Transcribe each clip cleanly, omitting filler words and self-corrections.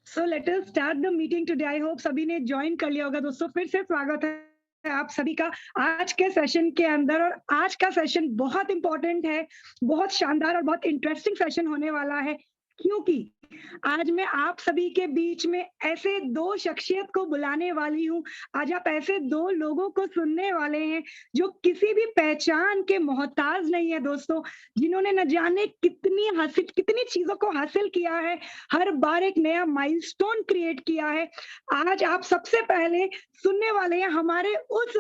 So let us start the meeting today. I hope सभी ने join कर लिया होगा दोस्तों। फिर से स्वागत है आप सभी का आज के सेशन के अंदर। और आज का सेशन बहुत इंपॉर्टेंट है, बहुत शानदार और बहुत इंटरेस्टिंग सेशन होने वाला है, क्योंकि आज मैं आप सभी के बीच में ऐसे दो शख्सियत को बुलाने वाली हूँ। आज आप ऐसे दो लोगों को सुनने वाले हैं जो किसी भी पहचान के मोहताज नहीं है दोस्तों, जिन्होंने न जाने कितनी चीजों को हासिल किया है, हर बार एक नया माइलस्टोन क्रिएट किया है। आज आप सबसे पहले सुनने वाले हैं हमारे उस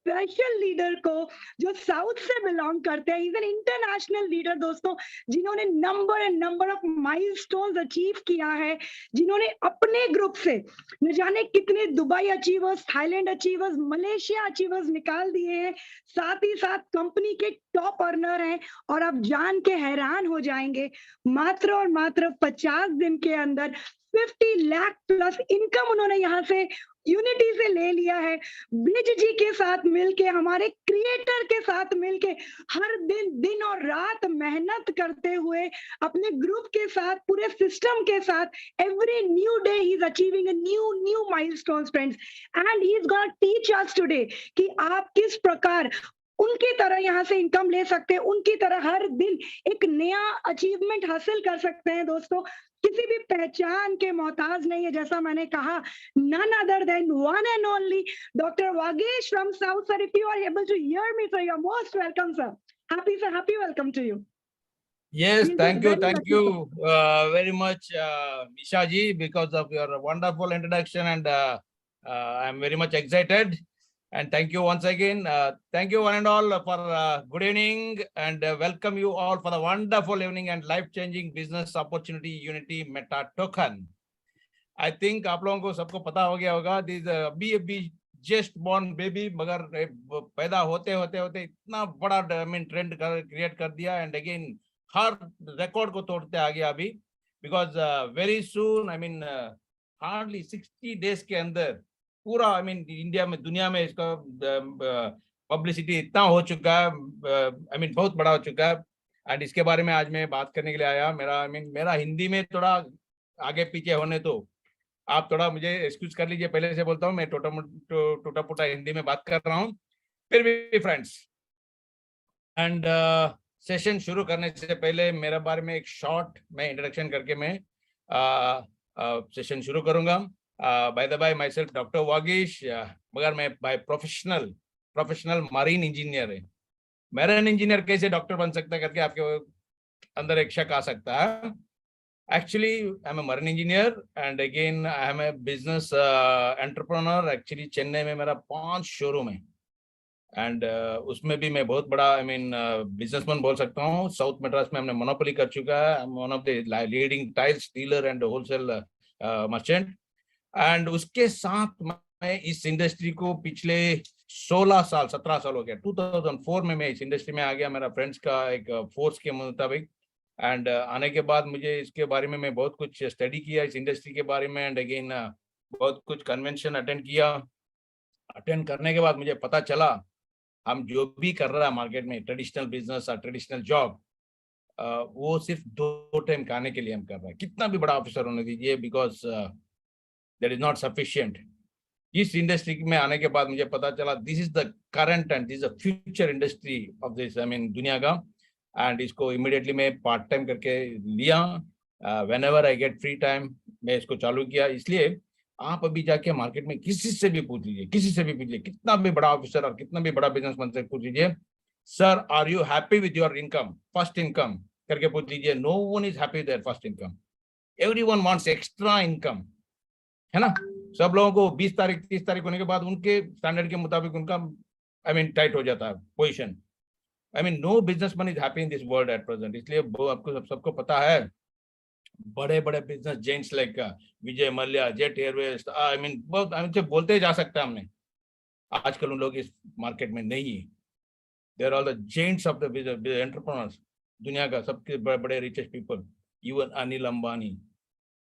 स्पेशल लीडर को जो साउथ से बिलोंग करते हैं। इज एन इंटरनेशनल लीडर दोस्तों, जिन्होंने number and number of milestones achieve किया है, जिन्होंने अपने ग्रुप से न जाने कितने Dubai achievers, Thailand achievers, Malaysia achievers निकाल दिए हैं। साथ ही साथ कंपनी के टॉप अर्नर हैं। और आप जान के हैरान हो जाएंगे, मात्र और मात्र 50 दिन के अंदर 50 लाख प्लस इनकम उन्होंने यहाँ से यूनिटी से ले लिया है। ब्रिज जी के साथ मिलके, हमारे क्रिएटर के साथ मिलके, हर दिन और रात मेहनत करते हुए अपने ग्रुप के साथ, पूरे सिस्टम के साथ, every new day he is achieving a new milestones friends, and he is gonna teach us today कि आप किस प्रकार उनकी तरह यहाँ से इनकम ले सकते हैं, उनकी तरह हर दिन एक नया अचीवमेंट हासिल कर सकते हैं दोस्तों। किसी भी पहचान के मोहताज नहीं है, जैसा मैंने कहा। none other than one and only Dr. Vagesh from South. Sir, if you are able to hear me, sir, you're most welcome, sir. Happy welcome to you. Yes, We'll be thank you very lucky, very much, Isha ji, because of your wonderful introduction, and I'm very much excited. And thank you once again. Thank you one and all for good evening, and welcome you all for the wonderful evening and life-changing business opportunity Unity Meta Token. I think आप लोगों को सबको पता हो गया होगा, this अभी just born baby, मगर पैदा होते होते इतना बड़ा ट्रेंड क्रिएट कर दिया, एंड अगेन हर रिकॉर्ड को तोड़ते आ गया अभी, because very soon, hardly 60 days के अंदर पूरा इंडिया में, दुनिया में इसका पब्लिसिटी इतना हो चुका है, बहुत बड़ा हो चुका है। एंड इसके बारे में आज मैं बात करने के लिए आया। मेरा हिंदी में थोड़ा आगे पीछे होने तो आप थोड़ा मुझे एक्सक्यूज कर लीजिए, पहले से बोलता हूँ, मैं टोटा पुटा हिंदी में बात कर रहा हूँ फिर भी फ्रेंड्स। एंड सेशन शुरू करने से पहले मेरे बारे में एक शॉर्ट मैं इंट्रोडक्शन करके मैं सेशन शुरू करूंगा। By the by, myself doctor Vagish, मगर मैं बाय प्रोफेशनल मरीन इंजीनियर है। मरीन इंजीनियर कैसे डॉक्टर बन सकता है करके आपके अंदर एक शक आ सकता है। Actually, I'm a marine engineer, and again, I am a business entrepreneur. Actually, Chennai में मेरा 5 शोरूम है, एंड उसमें भी मैं बहुत बड़ा बिजनेसमैन बोल सकता हूँ। साउथ मद्रास में हमने मोनोपोली कर चुका है। I am one of the leading tiles dealer and wholesale merchant. And उसके साथ मैं इस इंडस्ट्री को पिछले 17 साल हो गया। 2004 में मैं इस इंडस्ट्री में आ गया, मेरा फ्रेंड्स का एक फोर्स के मुताबिक। एंड आने के बाद मुझे इसके बारे में मैं बहुत कुछ स्टडी किया इस इंडस्ट्री के बारे में, एंड अगेन बहुत कुछ कन्वेंशन अटेंड किया। अटेंड करने के बाद मुझे पता चला हम जो भी कर रहा है मार्केट में, ट्रेडिशनल बिजनेस और ट्रेडिशनल जॉब, वो सिर्फ 2 टाइम खाने के लिए हम कर रहे हैं, कितना भी बड़ा ऑफिसर होने दीजिए, because that is not sufficient. इस इंडस्ट्री में आने के बाद मुझे पता चला this is the current and this is the future industry of this दुनिया का। एंड इसको इमिडिएटली मैं पार्ट टाइम करके लिया। When ever I get free time मैं इसको चालू किया। इसलिए आप अभी जाके मार्केट में किसी से भी पूछ लीजिए, कितना भी बड़ा ऑफिसर और कितना भी बड़ा बिजनेसमैन से पूछ लीजिए, sir are you happy with your income, first income करके पूछ लीजिए। No one is happy with their first income, everyone wants extra income, है ना। सब लोगों को 20 तारीख 30 तारीख होने के बाद उनके स्टैंडर्ड के मुताबिक उनका टाइट हो जाता है position. no businessman is happy in this world at present. इसलिए आपको सबको पता है, बड़े बड़े business gents like Vijay Mallya, jet Airways, बहुत बोलते जा सकते हैं हमने। आजकल उन लोग इस मार्केट में नहीं है। They are all the gents of the entrepreneurs, दुनिया का सबके बड़े बड़े richest people, even Anil Ambani,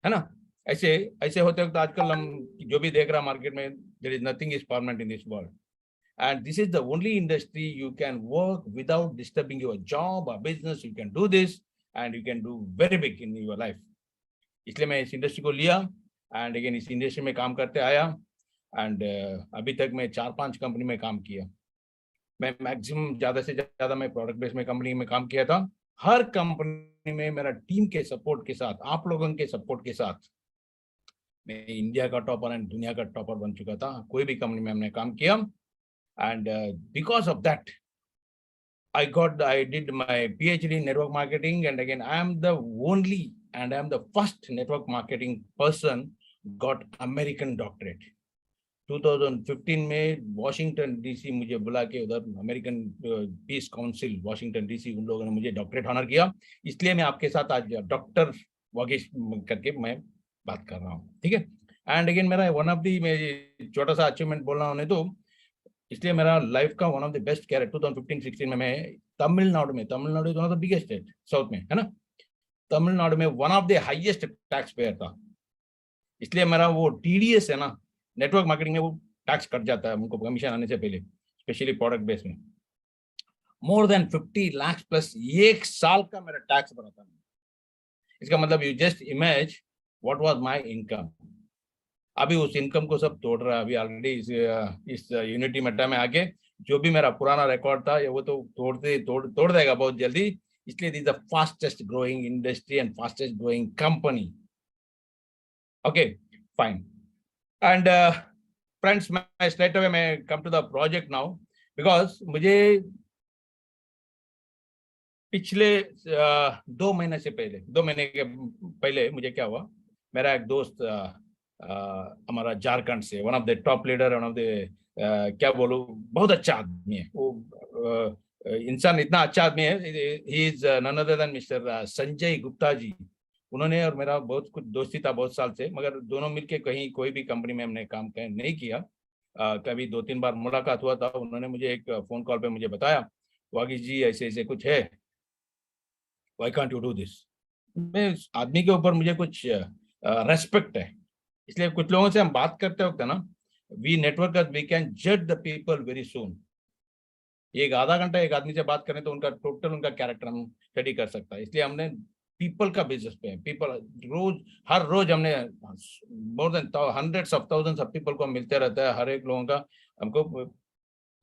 है ना। ऐसे होते वक्त आजकल हम जो भी देख रहा मार्केट में, there is nothing is permanent in this world, and this is the only industry you can work without disturbing your job or business. You can do this and you can do very big in your life. इसलिए मैं इस industry को लिया and again इस industry में काम करते आया एंड अभी तक मैं 4-5 कंपनी में काम किया। मैं मैक्सिमम ज़्यादा से ज़्यादा मैं प्रोडक्ट बेस्ड में कंपनी में काम किया था। हर कंपनी में मेरा टीम के सपोर्ट के साथ, आप लोगों के सपोर्ट के साथ मैं इंडिया का टॉपर एंड दुनिया का टॉपर बन चुका था। कोई भी कंपनी में हमने काम किया and because of that I did my PhD in network marketing, and again, I am the only and I am the first network marketing person got American doctorate. 2015 में वॉशिंगटन डीसी मुझे बुला के उधर American piece council Washington DC उन लोगों ने मुझे doctorate honour किया। इसलिए मैं आपके साथ आज डॉक्टर वागीश करके मैं बात कर रहा हूँ, ठीक है। एंड अगेन मेरा वन ऑफ दी मैं छोटा सा अचीवमेंट बोल रहा हूँ तो इसलिए मेरा लाइफ का one of the best career 2015-16 में मैं Tamil Nadu is one of the biggest state south में, है ना। तमिलनाडु में one of the highest tax payer था। इसलिए मेरा वो टीडीएस है ना, नेटवर्क मार्केटिंग में वो टैक्स कट जाता है उनको कमीशन आने से पहले, स्पेशली प्रोडक्ट बेस में। मोर देन 50 लाख प्लस एक साल का मेरा टैक्स भरा था। इसका मतलब you just image what was my income. अभी उस इनकम को सब तोड़ रहा है। अभी ऑलरेडी इस यूनिटी मेटा में आके जो भी मेरा पुराना रिकॉर्ड था ये वो तो तोड़ देगा बहुत जल्दी। इसलिए this the fastest growing industry and fastest growing company. Okay fine and friends, मैं स्ट्रेट अवे मैं come to the project now because मुझे पिछले 2 महीने से पहले 2 महीने के पहले मुझे क्या हुआ, मेरा एक दोस्त हमारा झारखंड से one of the top leader, one of the क्या बोलूं, बहुत अच्छा आदमी है वो। इंसान इतना अच्छा आदमी है, he is none other than mister Sanjay Gupta ji. उन्होंने और मेरा बहुत कुछ दोस्ती था बहुत साल से, मगर दोनों मिलके कहीं कोई भी कंपनी में हमने काम नहीं किया। कभी 2-3 बार मुलाकात हुआ था। उन्होंने मुझे एक फोन कॉल पे मुझे बताया, वागीश जी ऐसे ऐसे कुछ है, why can't you do this. मैं आदमी के ऊपर मुझे कुछ रेस्पेक्ट है, इसलिए कुछ लोगों से हम बात करते वक्त है ना, वी नेटवर्क वी कैन जज द पीपल वेरी सून। एक आधा घंटा एक आदमी से बात करें तो उनका टोटल उनका कैरेक्टर हम स्टडी कर सकता है। इसलिए हमने पीपल का बिजनेस पे पीपल हर रोज हमने more than hundreds of thousands of people को मिलते रहता है। हर एक लोगों का हमको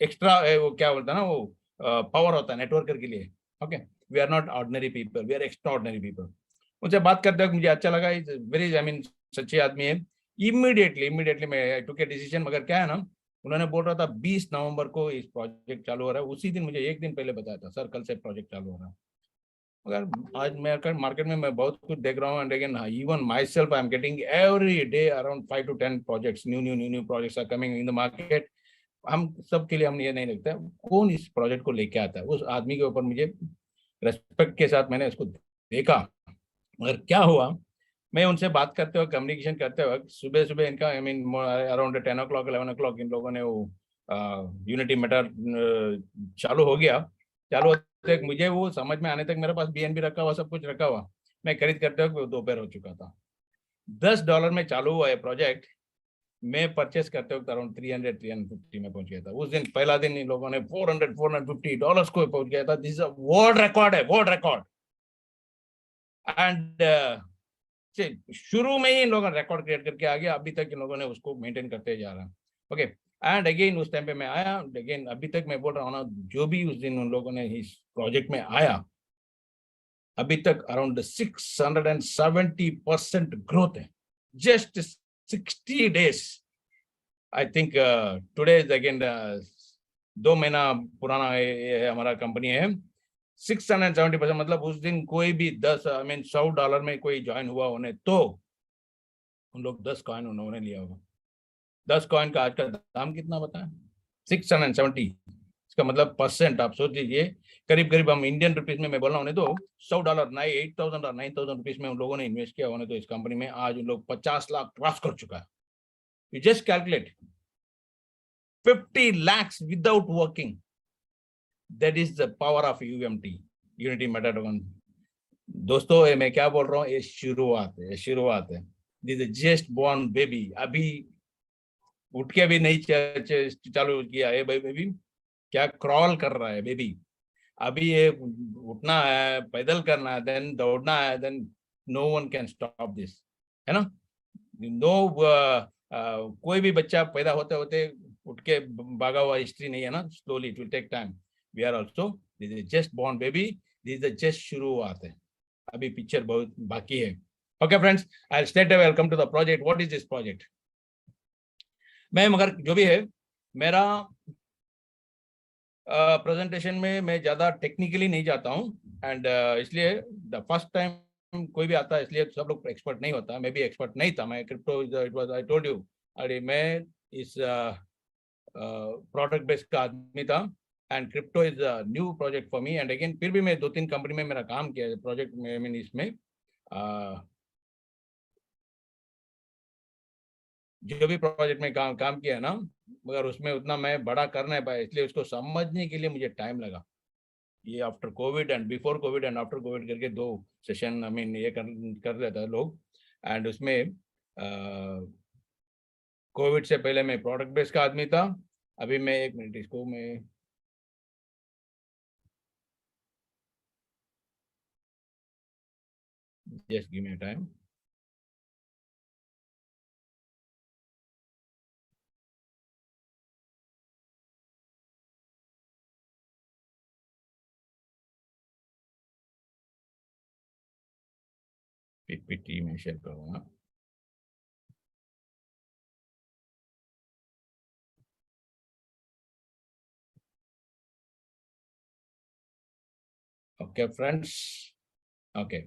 एक्स्ट्रा वो क्या बोलता है ना, वो पावर होता है नेटवर्कर के लिए। Okay, we are not ordinary people, we are extraordinary people. मुझे बात करते वक्त मुझे अच्छा लगा, वेरी आई मीन सच्चे आदमी है। इमीडिएटली मैं टुक ए डिसीजन। मगर क्या है ना, उन्होंने बोल रहा था 20 नवंबर को इस प्रोजेक्ट चालू हो रहा है। उसी दिन मुझे एक दिन पहले बताया था, सर कल से प्रोजेक्ट चालू हो रहा है। मगर आज मैं मार्केट में मैं बहुत कुछ देख रहा हूँ and again even myself I am getting every day around 5 to 10 projects, new projects are coming in the market. हम सब के लिए हम ये नहीं लगता कौन इस प्रोजेक्ट को लेके आता है, उस आदमी के ऊपर मुझे रेस्पेक्ट के साथ मैंने उसको देखा। मगर क्या हुआ, मैं उनसे बात करते वक्त कम्युनिकेशन करते वक्त सुबह इनका I mean around 10 o'clock 11 o'clock इन लोगों ने वो यूनिटी मेटा चालू हो गया। चालू होते मुझे वो समझ में आने तक मेरे पास BNB रखा हुआ, सब कुछ रखा हुआ। मैं खरीद करते वक्त दोपहर हो चुका था। $10 में चालू हुआ है प्रोजेक्ट। मैं परचेस करते वक्त अराउंड 300-350 में पहुंच गया था। उस दिन पहला दिन इन लोगों ने $450 को पहुंच गया था। दिस वर्ल्ड रिकॉर्ड है, वर्ल्ड रिकॉर्ड। एंड शुरू में ही इन लोगों ने रिकॉर्ड क्रिएट करके आ गया। अभी तक इन लोगों ने उसको मेंटेन करते जा रहा है। ओके एंड अगेन उस टाइम पे मैं आया, अगेन अभी तक मैं बोल रहा हूँ ना, जो भी उस दिन उन लोगों ने इस प्रोजेक्ट में आया, अभी तक अराउंड 670% ग्रोथ है, just 60 days। I think today is again 2 महीना पुराना हमारा कंपनी है। 670%, मतलब उस दिन कोई भी $100 में कोई ज्वाइन हुआ होने तो उन लोग 10 कॉइन उन्होंने लिया होगा। 10 कॉइन का आज का दाम कितना बताया, 670। इसका मतलब परसेंट आप सोच लीजिए, करीब हम इंडियन रुपीज में मैं बोल रहा हूँ तो $100 8,000 और 9,000 रुपीज में उन लोगों ने इन्वेस्ट किया होने तो इस कंपनी में आज उन लोग 50 लाख क्रॉस कर चुका है। You just calculate 50 lakhs without working. That is the power of UMT, Unity Metadogon। दोस्तों ये मैं क्या बोल रहा हूँ, ये शुरुआत है। This is just born baby। अभी उठ के भी नहीं चालू किया है बेबी, क्या क्रॉल कर रहा है बेबी। अभी ये उठना है, पैदल करना है, देन दौड़ना है, then no one can stop this। है ना? कोई भी बच्चा पैदा होते होते उठ के भागा हुआ हिस्ट्री नहीं है ना. Slowly it will take time. We are also this is just born baby. This is just शुरुआत है, अभी पिक्चर बहुत बाकी है. Okay friends, I straight away welcome to the project. What is this project? मैं मगर जो भी है मेरा प्रेजेंटेशन में मैं ज़्यादा टेक्निकली नहीं जाता हूँ. एंड इसलिए द फर्स्ट टाइम कोई भी आता है इसलिए सब लोग एक्सपर्ट नहीं होता. मैं भी एक्सपर्ट नहीं था. मैं crypto it was I told you, अरे मैं इस प्रोडक्ट बेस्ड का आदमी था. And crypto is a new project for me. And again फिर भी मैं 2-3 कंपनी में मेरा काम किया प्रोजेक्ट में. मीन इसमें जो भी प्रोजेक्ट में काम किया ना, मगर उसमें उतना मैं बड़ा कर नहीं पाया. इसलिए उसको समझने के लिए मुझे टाइम लगा. ये after Covid and before Covid and after Covid करके 2 सेशन आई मीन ये कर लेता है लोग. एंड उसमें कोविड से पहले मैं प्रोडक्ट बेस का आदमी था. अभी मैं 1 मिनट इसको मैं just give me time. PPT में शेयर करूँगा. Okay friends, okay.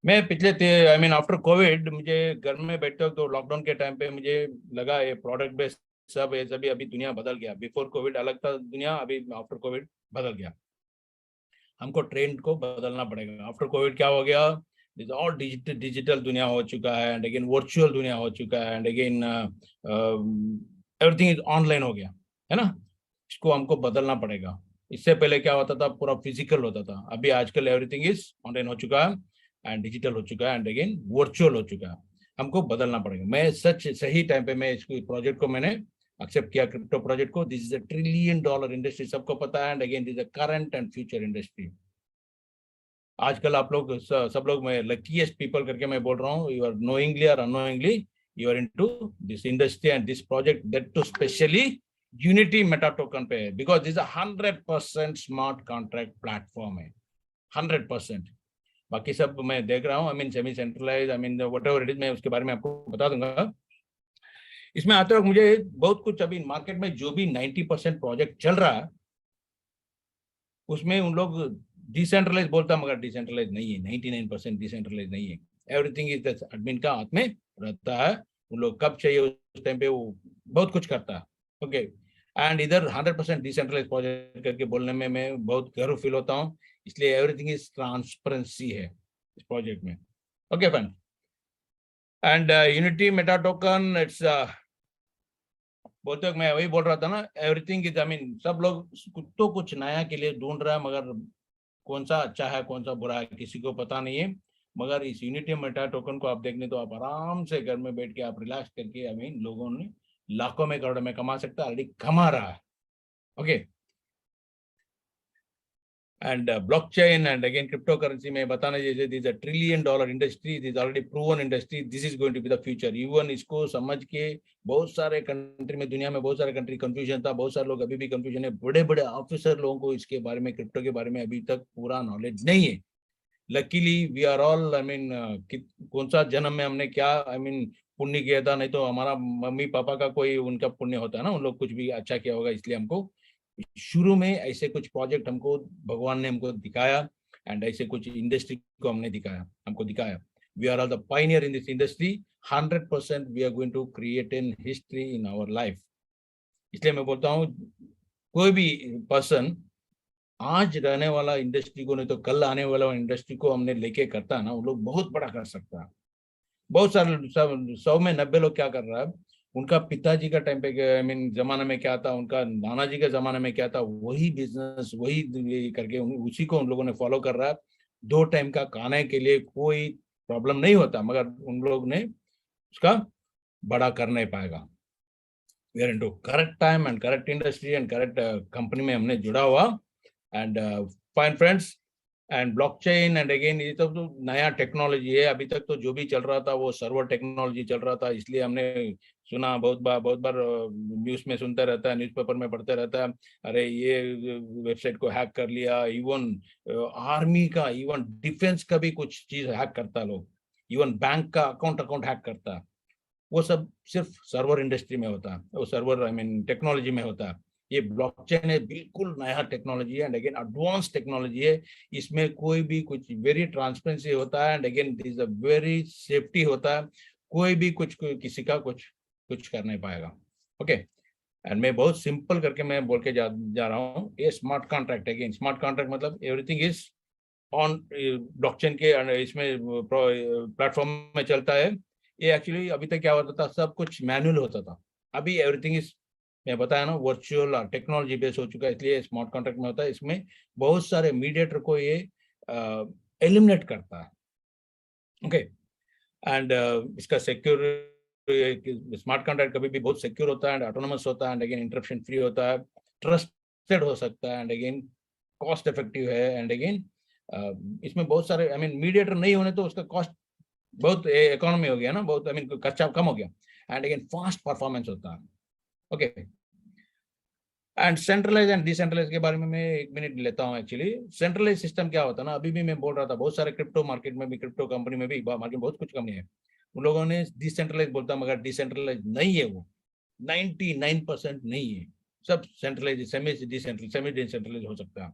मैं पिछले आई मीन आफ्टर कोविड मुझे घर में बैठते हो तो लॉकडाउन के टाइम पे मुझे लगा ये प्रोडक्ट बेस्ड सब ये सभी अभी दुनिया बदल गया. बिफोर कोविड अलग था दुनिया, अभी आफ्टर कोविड बदल गया. हमको ट्रेंड को बदलना पड़ेगा. आफ्टर कोविड क्या हो गया? दिस ऑल डिजिटल दुनिया हो चुका है. एंड अगेन वर्चुअल दुनिया हो चुका है. And again everything is online हो गया है ना. इसको हमको बदलना पड़ेगा. इससे पहले क्या होता था? पूरा फिजिकल होता था. अभी आजकल एवरीथिंग इज ऑनलाइन हो चुका है एंड डिजिटल हो चुका है एंड अगेन वर्चुअल हो चुका है. हमको बदलना पड़ेगा. मैं सही टाइम पे मैं इसको प्रोजेक्ट को मैंने एक्सेप्ट किया, क्रिप्टो प्रोजेक्ट को. दिस इज $1 ट्रिलियन इंडस्ट्री, सबको पता है. And again this is current and future industry. आजकल आप लोग सब लोग, मैं लकीएस्ट पीपल करके मैं बोल रहा हूँ, यू आर नोइंगली और unknowingly you are into this industry and this project, that too specially unity Meta token पे है. Because this 100% smart contract platform है. 100%. बाकी सब मैं देख रहा हूँ, I mean semi centralize, I mean whatever it is, मैं उसके बारे में आपको बता दूंगा. इसमें आते वक्त मुझे बहुत कुछ, अभी मार्केट में जो भी 90% प्रोजेक्ट चल रहा है उसमें उन लोग डिसेंट्रलाइज बोलता मगर डिसेंट्रलाइज नहीं है. 99% डिसेंट्रलाइज नहीं है. एवरीथिंग इज एडमिन का हाथ में रहता है. उन लोग कब चाहिए उस टाइम पे वो बहुत कुछ करता है. ओके. एंड इधर 100% डिसेंट्रलाइज प्रोजेक्ट करके बोलने में मैं बहुत गर्व फील होता हूँ. इसलिए एवरीथिंग इज ट्रांसपेरेंसी है इस प्रोजेक्ट में. Okay friend. And unity Meta token it's बोलते वक्त मैं वही बोल रहा था ना, एवरीथिंग इज आई मीन सब लोग तो कुछ नया के लिए ढूंढ रहा है, मगर कौन सा अच्छा है कौन सा बुरा है किसी को पता नहीं है. मगर इस यूनिटी मेटा टोकन को आप देखने तो आप आराम से घर में बैठ के आप रिलैक्स करके आई मीन लोगों ने लाखों में करोड़ों में कमा सकता है, ऑलरेडी कमा रहा है. Okay. And blockchain and again cryptocurrency में बताना जैसे this is a $1 trillion industry, this is already proven industry, this is going to be the future. even इसको समझ के बहुत सारे कंट्री में, दुनिया में बहुत सारे कंट्री कंफ्यूजन था. बहुत सारे लोग अभी भी कंफ्यूजन है. बड़े बड़े ऑफिसर लोगों को इसके बारे में, क्रिप्टो के बारे में अभी तक पूरा नॉलेज नहीं है. Luckily we are all I mean कौन सा जन्म में हमने क्या आई मीन पुण्य किया था, नहीं तो हमारा मम्मी पापा का कोई उनका पुण्य होता है ना, उन लोग कुछ भी अच्छा किया होगा. इसलिए हमको शुरू में ऐसे कुछ प्रोजेक्ट हमको भगवान ने हमको दिखाया एंड ऐसे कुछ इंडस्ट्री को हमने हमको दिखाया. We are all the pioneer in this industry. 100% we are going to create an history in our life. इसलिए मैं बोलता हूँ कोई भी पर्सन आज रहने वाला इंडस्ट्री को नहीं तो कल आने वाला इंडस्ट्री को हमने लेके करता है ना, वो लोग बहुत बड़ा कर सकता है. बहुत सारे 100 में 90 लोग क्या कर रहा है, उनका पिताजी का टाइम पे आई मीन जमाने में क्या था, उनका नाना जी के जमाने में क्या था, वही बिजनेस वही करके उसी को उन लोगों ने फॉलो कर रहा है. 2 टाइम का खाने के लिए कोई प्रॉब्लम नहीं होता, मगर उन लोग ने उसका बड़ा कर नहीं पाएगा. We are into correct time and correct industry and correct company में हमने जुड़ा हुआ. And fine friends, and blockchain and again ये तो नया टेक्नोलॉजी है। अभी तक तो जो भी चल रहा था वो सर्वर टेक्नोलॉजी चल रहा था, इसलिए हमने सुना बहुत बार न्यूज़ में सुनता रहता है, न्यूज़पेपर में पढ़ते रहता है, अरे ये वेबसाइट को हैक कर लिया। इवन आर्मी का, इवन डिफेंस का भी कुछ चीज हैक करता लोग, इवन बैंक का अकाउंट हैक करता। वो सब सिर्फ सर्वर इंडस्ट्री में होता है, वो सर्वर आई मीन टेक्नोलॉजी में होता है। ये ब्लॉकचेन है, बिल्कुल नया टेक्नोलॉजी है एंड अगेन एडवांस टेक्नोलॉजी है। इसमें कोई भी कुछ वेरी ट्रांसपेरेंसी होता है and again this a very safety होता है। कोई भी किसी का कुछ कर नहीं पाएगा। ओके एंड मैं बहुत सिंपल करके मैं बोल के जा रहा हूँ। ये स्मार्ट कॉन्ट्रैक्ट है। अगेन स्मार्ट कॉन्ट्रैक्ट मतलब एवरीथिंग इज ऑन ब्लॉकचेन के इसमें प्लेटफॉर्म में चलता है। ये एक्चुअली अभी तक क्या होता था, सब कुछ मैनुअल होता था। अभी एवरीथिंग इज, मैं बताया ना, वर्चुअल और टेक्नोलॉजी बेस हो चुका है, इसलिए स्मार्ट कॉन्ट्रैक्ट में होता है। इसमें बहुत सारे मीडिएटर को ये एलिमिनेट करता है। ओके एंड इसका सिक्योर, स्मार्ट कॉन्ट्रैक्ट कभी भी बहुत सिक्योर होता है एंड ऑटोनोमस होता है एंड अगेन इंटरप्शन फ्री होता है, ट्रस्टेड हो सकता है एंड अगेन कॉस्ट इफेक्टिव है एंड अगेन इसमें बहुत सारे आई मीन मीडिएटर नहीं होने तो उसका कॉस्ट बहुत इकोनॉमी हो गया ना, बहुत आई मीन खर्चा कम हो गया एंड अगेन फास्ट परफॉर्मेंस होता है। Okay and centralize and decentralize के बारे में मैं 1 मिनट लेता हूँ। एक्चुअली सेंट्रलाइज सिस्टम क्या होता है ना, अभी भी मैं बोल रहा था, बहुत सारे क्रिप्टो मार्केट में भी, क्रिप्टो कंपनी में भी, मार्केट में बहुत कुछ कंपनी है, उन लोगों ने डिसेंट्रलाइज बोलता, मगर डिसेंट्रलाइज नहीं है वो, 99% नहीं है। सब सेंट्रलाइज, सेमी डिसेंट्रलाइज हो सकता है।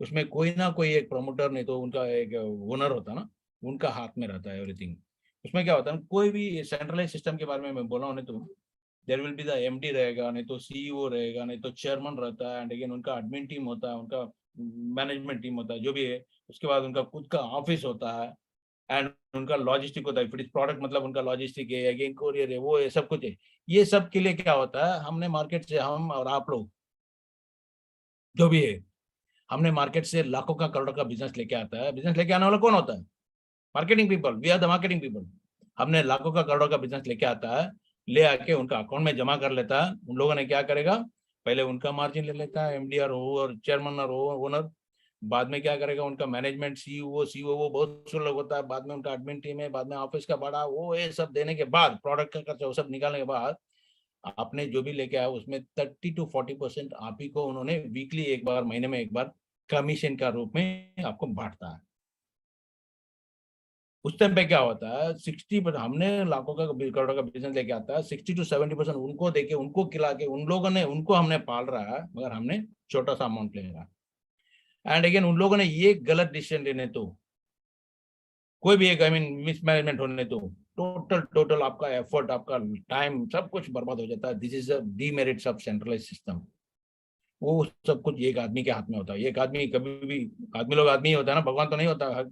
उसमें कोई ना कोई एक प्रमोटर, नहीं तो उनका एक ओनर होता ना, उनका हाथ में रहता है एवरीथिंग। उसमें क्या होता है, कोई भी सेंट्रलाइज सिस्टम के बारे में मैं बोला हूँ तो there will be the MD रहेगा, नहीं तो सीईओ रहेगा, नहीं तो चेयरमैन रहता है एंड अगेन उनका एडमिन टीम होता है, उनका मैनेजमेंट टीम होता है, जो भी है। उसके बाद उनका खुद का ऑफिस होता है एंड उनका लॉजिस्टिक होता है। फिर प्रोडक्ट मतलब उनका लॉजिस्टिक है, अगेन कोरियर है, वो है, सब कुछ है। ये सब के लिए क्या होता है, हमने मार्केट से, हम और आप लोग जो भी है, हमने मार्केट से लाखों का करोड़ों का बिजनेस लेके आता है। बिजनेस लेके आने वाला कौन होता है? Marketing people. We are the marketing people. हमने लाखों का करोड़ों का बिजनेस लेके आता है, ले आके उनका अकाउंट में जमा कर लेता है। उन लोगों ने क्या करेगा, पहले उनका मार्जिन ले लेता है, एमडी और चेयरमैन और ओनर। बाद में क्या करेगा, उनका मैनेजमेंट, सीईओ वो बहुत सारे लोग होता है। बाद में उनका एडमिन टीम है, बाद में ऑफिस का बड़ा वो, ये सब देने के बाद, प्रोडक्ट का खर्चा वो सब निकालने के बाद, आपने जो भी लेके आया उसमें 30 to 40% आप ही को उन्होंने वीकली एक बार, महीने में एक बार कमीशन का रूप में आपको बांटता है। उस टाइम पे क्या होता है, 60%, हमने लाखों का करोड़ों का बिजनेस लेके आता है, 60 to 70% उनको देके, उनको खिला के, उन लोगों ने, उनको हमने पाल रहा है, मगर हमने छोटा सा अमाउंट ले रहा है। एंड अगेन उन लोगों ने ये गलत डिसीजन लेने तो, कोई भी एक आई मीन मिसमैनेजमेंट होने तो, टोटल आपका एफर्ट, आपका टाइम, सब कुछ बर्बाद हो जाता है। This is a demerits of centralize system. वो सब कुछ एक आदमी के हाथ में होता है। एक आदमी कभी भी, आदमी लोग आदमी ही होता है ना, भगवान तो नहीं होता,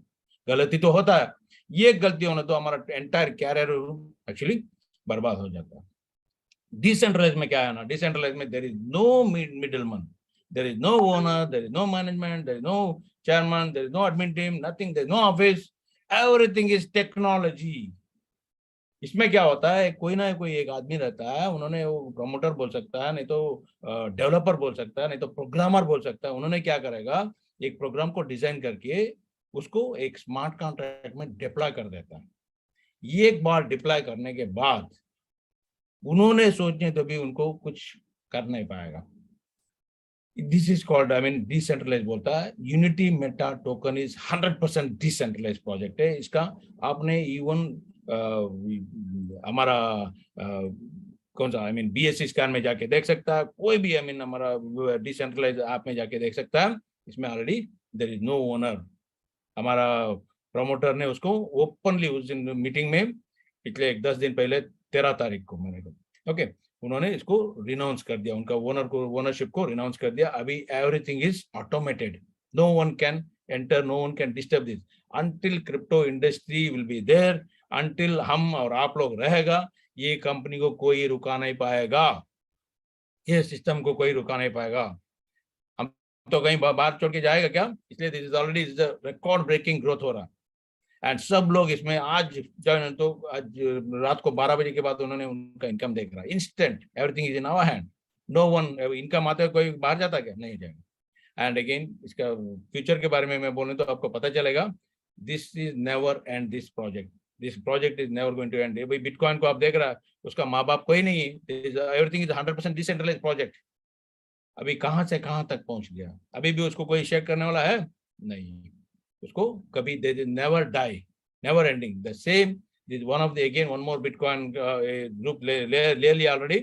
गलती तो होता है। ये गलती होने तो हमारा एंटायर कैरियर एक्चुअली बर्बाद हो जाता है। डिसेंट्रलाइज में क्या है ना, डिसेंट्रलाइज में there is no middleman, there is no owner, there is no management, there is no chairman, there is no admin team, nothing, there is no office, everything is technology। इसमें क्या होता है, कोई ना कोई एक आदमी रहता है, उन्होंने, वो प्रमोटर बोल सकता है, नहीं तो डेवलपर बोल सकता है, नहीं तो प्रोग्रामर बोल सकता है। उन्होंने क्या करेगा, एक प्रोग्राम को डिजाइन करके उसको एक स्मार्ट कॉन्ट्रैक्ट में डिप्लॉय कर देता है। ये एक बार डिप्लॉय करने के बाद उन्होंने सोचने तो भी उनको कुछ कर नहीं पाएगा। This is called, I mean decentralize बोलता है। Unity Meta token is 100% decentralize project है। इसका आपने इवन हमारा कौन सा, आई मीन बीएससी स्कैन में जाके देख सकता है, कोई भी आई मीन हमारा डिसेंट्रलाइज ऐप में जाके देख सकता है। इसमें already there is no owner. हमारा प्रमोटर ने उसको ओपनली उस दिन मीटिंग में, पिछले 10 दिन पहले 13 तारीख को मैंने को, ओके, उन्होंने इसको रिनाउंस कर दिया, उनका ओनरशिप को रिनाउंस कर दिया। अभी everything is automated, no one can enter, no one can disturb this until crypto industry will be there, until हम और आप लोग रहेगा, ये कंपनी को कोई रुका नहीं पाएगा, ये सिस्टम को कोई रुका नहीं पाएगा। हम तो कहीं बाहर छोड़ के जाएगा क्या? इसलिए this is already record breaking growth हो रहा। एंड सब लोग इसमें आज तो आज रात को 12 बजे के बाद उन्होंने उनका इनकम देख रहा, instant, everything is in our hand. No one income आते कोई बाहर जाता क्या? नहीं जाएगा। एंड अगेन इसका फ्यूचर के बारे में मैं बोलूँ तो आपको पता चलेगा, this is never end this project is never going to end. भाई बिटकॉइन को आप देख रहा है, उसका माँ बाप कोई नहीं है, एवरीथिंग इज 100% डिसेंट्रलाइज प्रोजेक्ट। अभी कहाँ से कहाँ तक पहुंच गया, अभी भी उसको कोई शेक करने वाला है नहीं, उसको कभी they never die, never ending the same. This one of the again one more bitcoin group ले लिया already.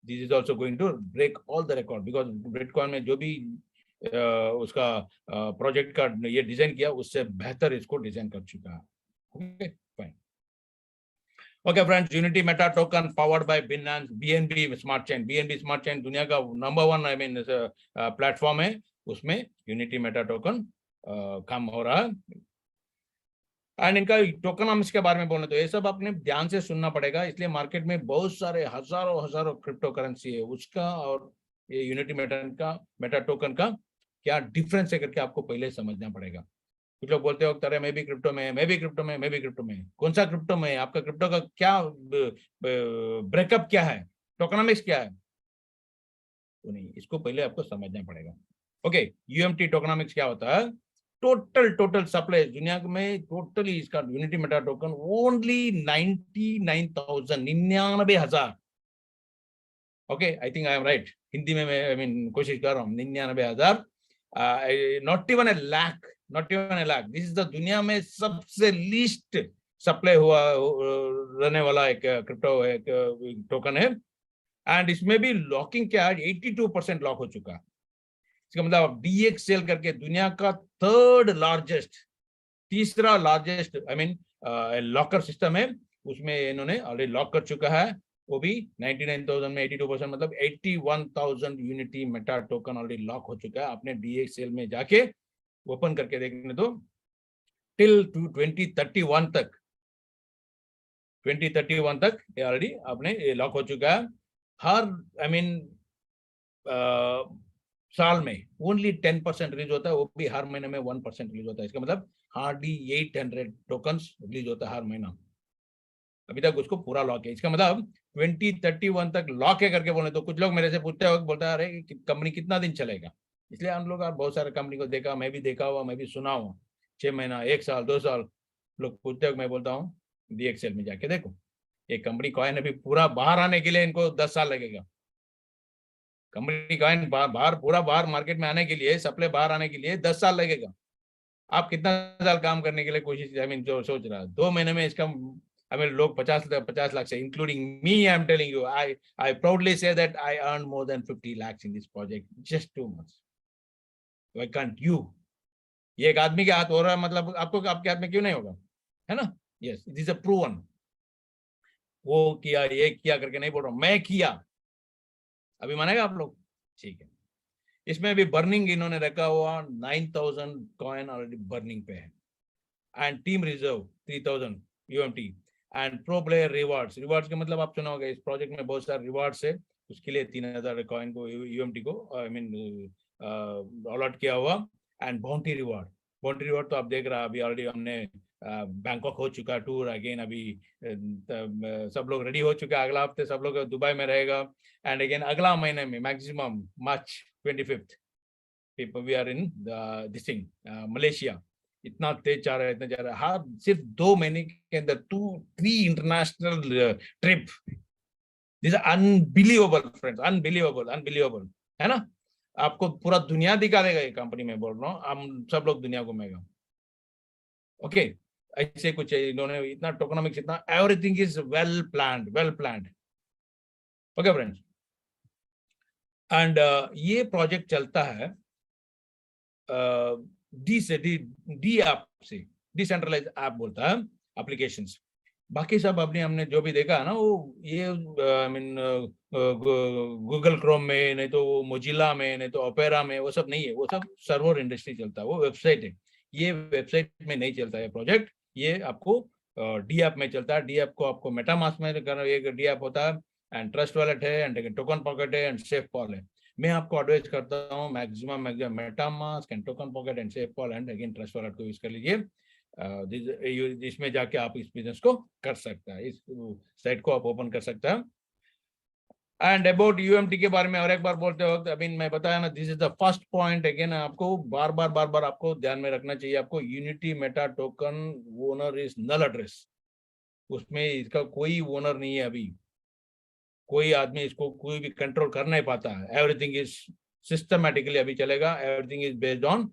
This is also going to break all the record, because bitcoin में जो भी उसका प्रोजेक्ट का ये डिजाइन किया उससे बेहतर इसको डिजाइन कर चुका है। Okay fine. Okay friends, unity Meta token powered by Binance BNB smart chain. BNB smart chain दुनिया का नंबर 1 आई मीन प्लेटफॉर्म है, उसमें यूनिटी मेटा टोकन काम हो रहा है। एंड इनका टोकनॉमिक्स के बारे में बोलना तो ये सब आपने ध्यान से सुनना पड़ेगा, इसलिए मार्केट में बहुत सारे हजारों क्रिप्टो करेंसी है, उसका और ये यूनिटी मेटा टोकन का क्या डिफरेंस है करके आपको पहले समझना पड़ेगा। कुछ लोग बोलते हो अरे मैं भी क्रिप्टो में, मैं भी क्रिप्टो में, मैं भी क्रिप्टो में। कौन सा क्रिप्टो में? आपका क्रिप्टो का क्या ब्रेकअप क्या है, टोकनॉमिक्स क्या है? तो नहीं, इसको पहले आपको समझना पड़ेगा। ओके, यूएमटी टोकनॉमिक्स क्या होता है? टोटल सप्लाई दुनिया में टोटली इसका unity Meta token only 99,000 99,000। Okay, I think I am right, Hindi में मैं आई मीन कोशिश कर रहा हूँ, 99,000, not even a lakh, not even a lakh. This is the दुनिया में सबसे लीस्ट सप्लाई हुआ रहने वाला एक क्रिप्टो एक टोकन है। एंड इसमें भी लॉकिंग क्या है, 82% लॉक हो चुका है। इसका मतलब DXL करके दुनिया का तीसरा largest I mean locker system है, उसमें इन्होंने ऑलरेडी लॉक कर चुका है, वो भी 99,000 में 82%, मतलब 81,000 unity Meta token already lock हो चुका है। आपने DXL में जाके ओपन करके देखने तो टिल 2031 तक ये ऑलरेडी आपने लॉक हो चुका है। हर आई मीन साल में ओनली 10% रिलीज होता है, वो भी हर महीने में 1% रिलीज होता है। इसका मतलब हार्डली 800 टोकन्स रिलीज होता है हर महीना। अभी तक उसको पूरा लॉक है, इसका मतलब 2031 तक लॉक है करके बोले तो कुछ लोग मेरे से पूछते हैं, बोलता है अरे कंपनी कितना दिन चलेगा? इसलिए हम लोग बहुत सारे कंपनी को देखा, मैं भी देखा हुआ, मैं भी सुना हुआ, 6 महीना, 1 साल, 2 साल लोग पूछते हैं। मैं बोलता हूँ DXL में जाके देखो, एक कंपनी कॉइन अभी पूरा बाहर आने के लिए इनको 10 साल लगेगा। कंपनी कॉइन पूरा बाहर मार्केट में आने के लिए, सप्लाई बाहर आने के लिए 10 साल लगेगा। आप कितना साल काम करने के लिए कोशिश आई मीन जो सोच रहा है, 2 महीने में इसका आई मीन लोग 50 लाख से, including me, I am telling you, I proudly say that I earn more than 50 lakhs in this project just 2 months। Why can't you? ये एक आदमी के हाथ हो रहा है, मतलब आपको आपके हाथ में क्यों नहीं होगा? है ना? Yes, it is a proven. वो किया, ये किया करके नहीं बोल रहा हूं, मैं किया। अभी मानेगा आप लोग? ठीक है। इसमें भी बर्निंग इन्होंने रखा हुआ 9,000 कॉइन ऑलरेडी बर्निंग पे है, and team reserve 3,000 UMT and pro player rewards का मतलब आप सुना होगा, इस प्रोजेक्ट में बहुत सारे रिवार्ड्स है, उसके लिए 3,000 कॉइन को UMT को आई मीन अलॉट किया हुआ। एंड बाउंटी रिवार्ड तो आप देख रहा, अभी ऑलरेडी हमने बैंकॉक हो चुका टूर, अगेन अभी सब लोग रेडी हो चुके हैं, अगला हफ्ते सब लोग दुबई में रहेगा। एंड अगेन अगला महीने में maximum March 25 people we are in this thing Malaysia. इतना तेज जा रहा है हाँ, सिर्फ 2 महीने के अंदर 2-3 international trip. This unbelievable friends, unbelievable है ना? आपको पूरा दुनिया दिखा देगा ये कंपनी में, बोल रहा हूँ, हम सब लोग दुनिया घूमेगा। ओके, ऐसे कुछ इन्होंने इतना टोकनॉमिक्स, इतना everything is well planned. Okay friends, and ये प्रोजेक्ट चलता है डी ऐप से, डिसेंट्रलाइज ऐप बोलता है एप्लीकेशंस। बाकी सब अपने हमने जो भी देखा है ना, वो ये आई मीन गूगल क्रोम में, नहीं तो मोजिला में, नहीं तो ओपेरा में, वो सब नहीं है, वो सब सर्वर इंडस्ट्री चलता है, वो वेबसाइट है। ये वेबसाइट में नहीं चलता है प्रोजेक्ट, ये आपको डी ऐप में चलता है। डी ऐप को आपको मेटामास्क में एक डी ऐप होता है, एंड ट्रस्ट वॉलेट है, एंड टोकन पॉकेट है, एंड सेफ पॉल है। मैं आपको एडवाइस करता हूँ maximum MetaMask and token pocket and safe Paul and again trust wallet को यूज कर लीजिए। इसमें जाके आप इस बिजनेस को कर सकते हैं, इस साइट को आप ओपन कर सकते हैं। एंड अबाउट यूएमटी के बारे में और एक बार बोलते वक्त अभी मैं बताया ना, this is the first point again, आपको बार बार आपको ध्यान में रखना चाहिए। आपको Unity Meta Token owner is null address, उसमें इसका कोई ओनर नहीं है अभी, कोई आदमी इसको कोई भी कंट्रोल कर नहीं पाता है। एवरीथिंग इज सिस्टमैटिकली अभी चलेगा, everything is based on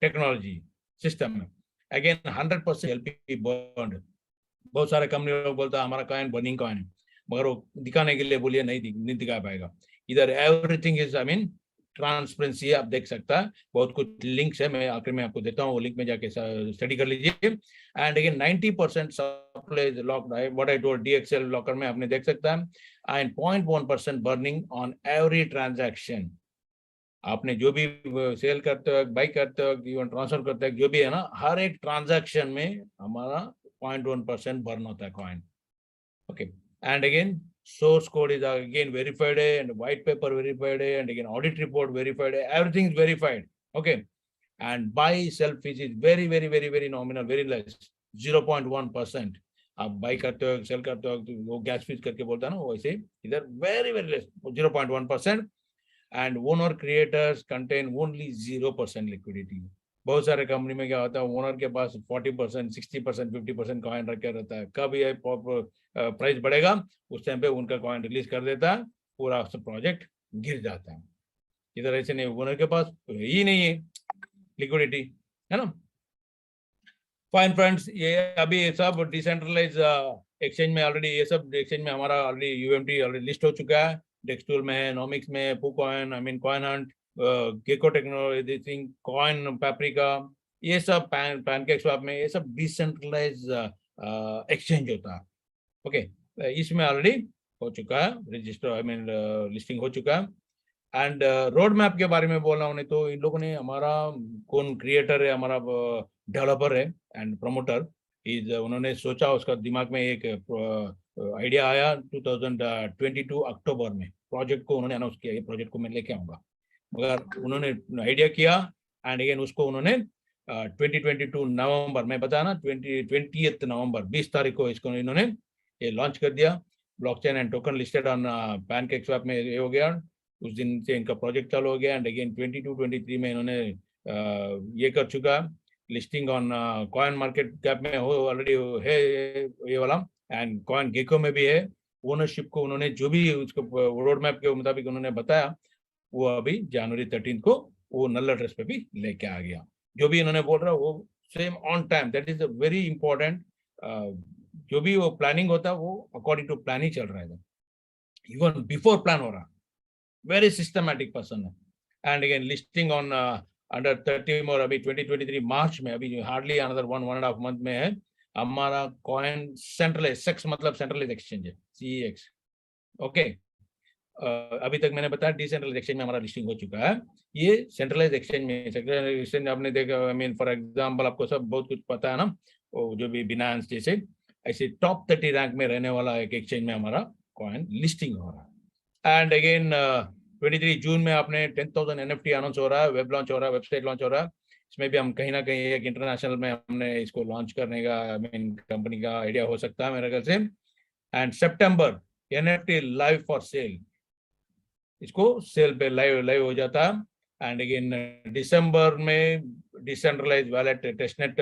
technology system में। अगेन 100% एलपी बॉन्ड, बहुत सारे कंपनी लोग बोलता है हमारा कॉइन बर्निंग कॉइन है, मगर वो दिखाने के लिए बोलिए नहीं दिखा पाएगा। इधर everything is I mean transparency, आप देख सकता है। बहुत कुछ लिंक्स है, मैं आखिर में आपको देता हूँ, वो लिंक में जाके स्टडी कर लीजिए। And again 90% supply locked, what I told DXL locker में आपने देख सकता है। And 0.1% burning on every transaction. आपने जो भी सेल करते हो, बाई करते हो, इवन ट्रांसफर करते हो, जो भी है ना, हर एक ट्रांजैक्शन में हमारा 0.1% बर्न होता है coin. Okay, and again source code is again verified and white paper verified and again audit report verified, everything is verified. Okay, and buy sell fees is very nominal, very less, 0.1%। आप by करते हो cell करते हो तो वो gas fees करके बोलता है ना, वैसे इधर very less 0.1%। And owner creators contain only 0% liquidity. बहुत सारे कंपनी में क्या होता है, ओनर के पास 40%, 60%, 50% कॉइन रखे रहता है। कब ये प्राइस बढ़ेगा उस टाइम पे उनका कॉइन रिलीज कर देता है, पूरा प्रोजेक्ट गिर जाता है। इधर ऐसे नहीं, ओनर के पास तो ही नहीं है लिक्विडिटी, है ना। फाइन फ्रेंड्स, ये अभी सब डिसेंट्रलाइज एक्सचेंज में ऑलरेडी, ये सब एक्सचेंज में हमारा ऑलरेडी यूएमटी ऑलरेडी लिस्ट हो चुका है। डेक्सटूल में है, नॉमिक्स में, PooCoin, I mean coin hunt, Gecko technology, coin Paprika, ये सब पैनकेक स्वैप में, ये सब डिसेंट्रलाइज एक्सचेंज होता है। ओके, इसमें ऑलरेडी हो चुका है रजिस्टर, आई मीन लिस्टिंग हो चुका है। एंड रोड मैप के बारे में बोलना उन्हें, तो इन लोगों ने, हमारा कौन क्रिएटर है, हमारा डेवलपर है एंड प्रमोटर इज, उन्होंने सोचा, उसका दिमाग में एक आइडिया आया 2022 अक्टूबर में, प्रोजेक्ट को उन्होंने अनाउंस किया, ये प्रोजेक्ट को मैं लेके आऊंगा, मगर उन्होंने आइडिया किया एंड अगेन उसको उन्होंने 2022 नवंबर में, बताया ना 20th नवंबर, 20 तारीख को इसको इन्होंने ये लॉन्च कर दिया। Blockchain and token listed on pancake swap में ये हो गया, उस दिन से इनका प्रोजेक्ट चालू हो गया। एंड अगेन 22-23 में इन्होंने ये कर चुका, listing on coin market cap में हो ऑलरेडी है ये वाला, एंड कॉइन गेको में भी है। ओनरशिप को उन्होंने जो भी उसको रोड मैप के मुताबिक उन्होंने बताया, वो अभी जनवरी 13 को वो नल एड्रेस पे भी लेके आ गया। जो भी इन्होंने बोल रहा वो same on time, that is a very important. जो भी वो प्लानिंग होता है वो अकॉर्डिंग टू प्लान ही चल रहा है, इवन बिफोर प्लान हो रहा, वेरी सिस्टमैटिक पर्सन है। And again listing on under 30 और अभी 2023 मार्च में, अभी हार्डली अनदर 1.5 मंथ में है हमारा कॉइन सेंट्रलाइज, सेक्स मतलब सेंट्रलाइज एक्सचेंज है, CEX। ओके, अभी तक मैंने बताया डिसेंट्रलाइज एक्सचेंज में हमारा लिस्टिंग हो चुका है। ये सेंट्रलाइज एक्सचेंज में, सेंट्रलाइज एक्सचेंज आपने देखा, आई मीन फॉर एग्जांपल आपको सब बहुत कुछ पता है ना, वो जो भी बिनांस जैसे ऐसे टॉप 30 रैंक में रहने वाला एक एक्सचेंज में हमारा कॉइन लिस्टिंग हो रहा है। एंड अगेन 23 जून में आपने 10,000 NFT अनाउंस हो रहा है, वेब लॉन्च हो रहा है, वेबसाइट लॉन्च हो रहा है। इसमें भी हम कहीं ना कहीं एक इंटरनेशनल में हमने इसको लॉन्च करने का, आई मीन कंपनी का आइडिया हो सकता है मेरे ख्याल से। And September NFT live for sale, इसको सेल पे लाइव हो जाता है। एंड अगेन दिसंबर में डिसेंट्रलाइज वैलेट टेस्टनेट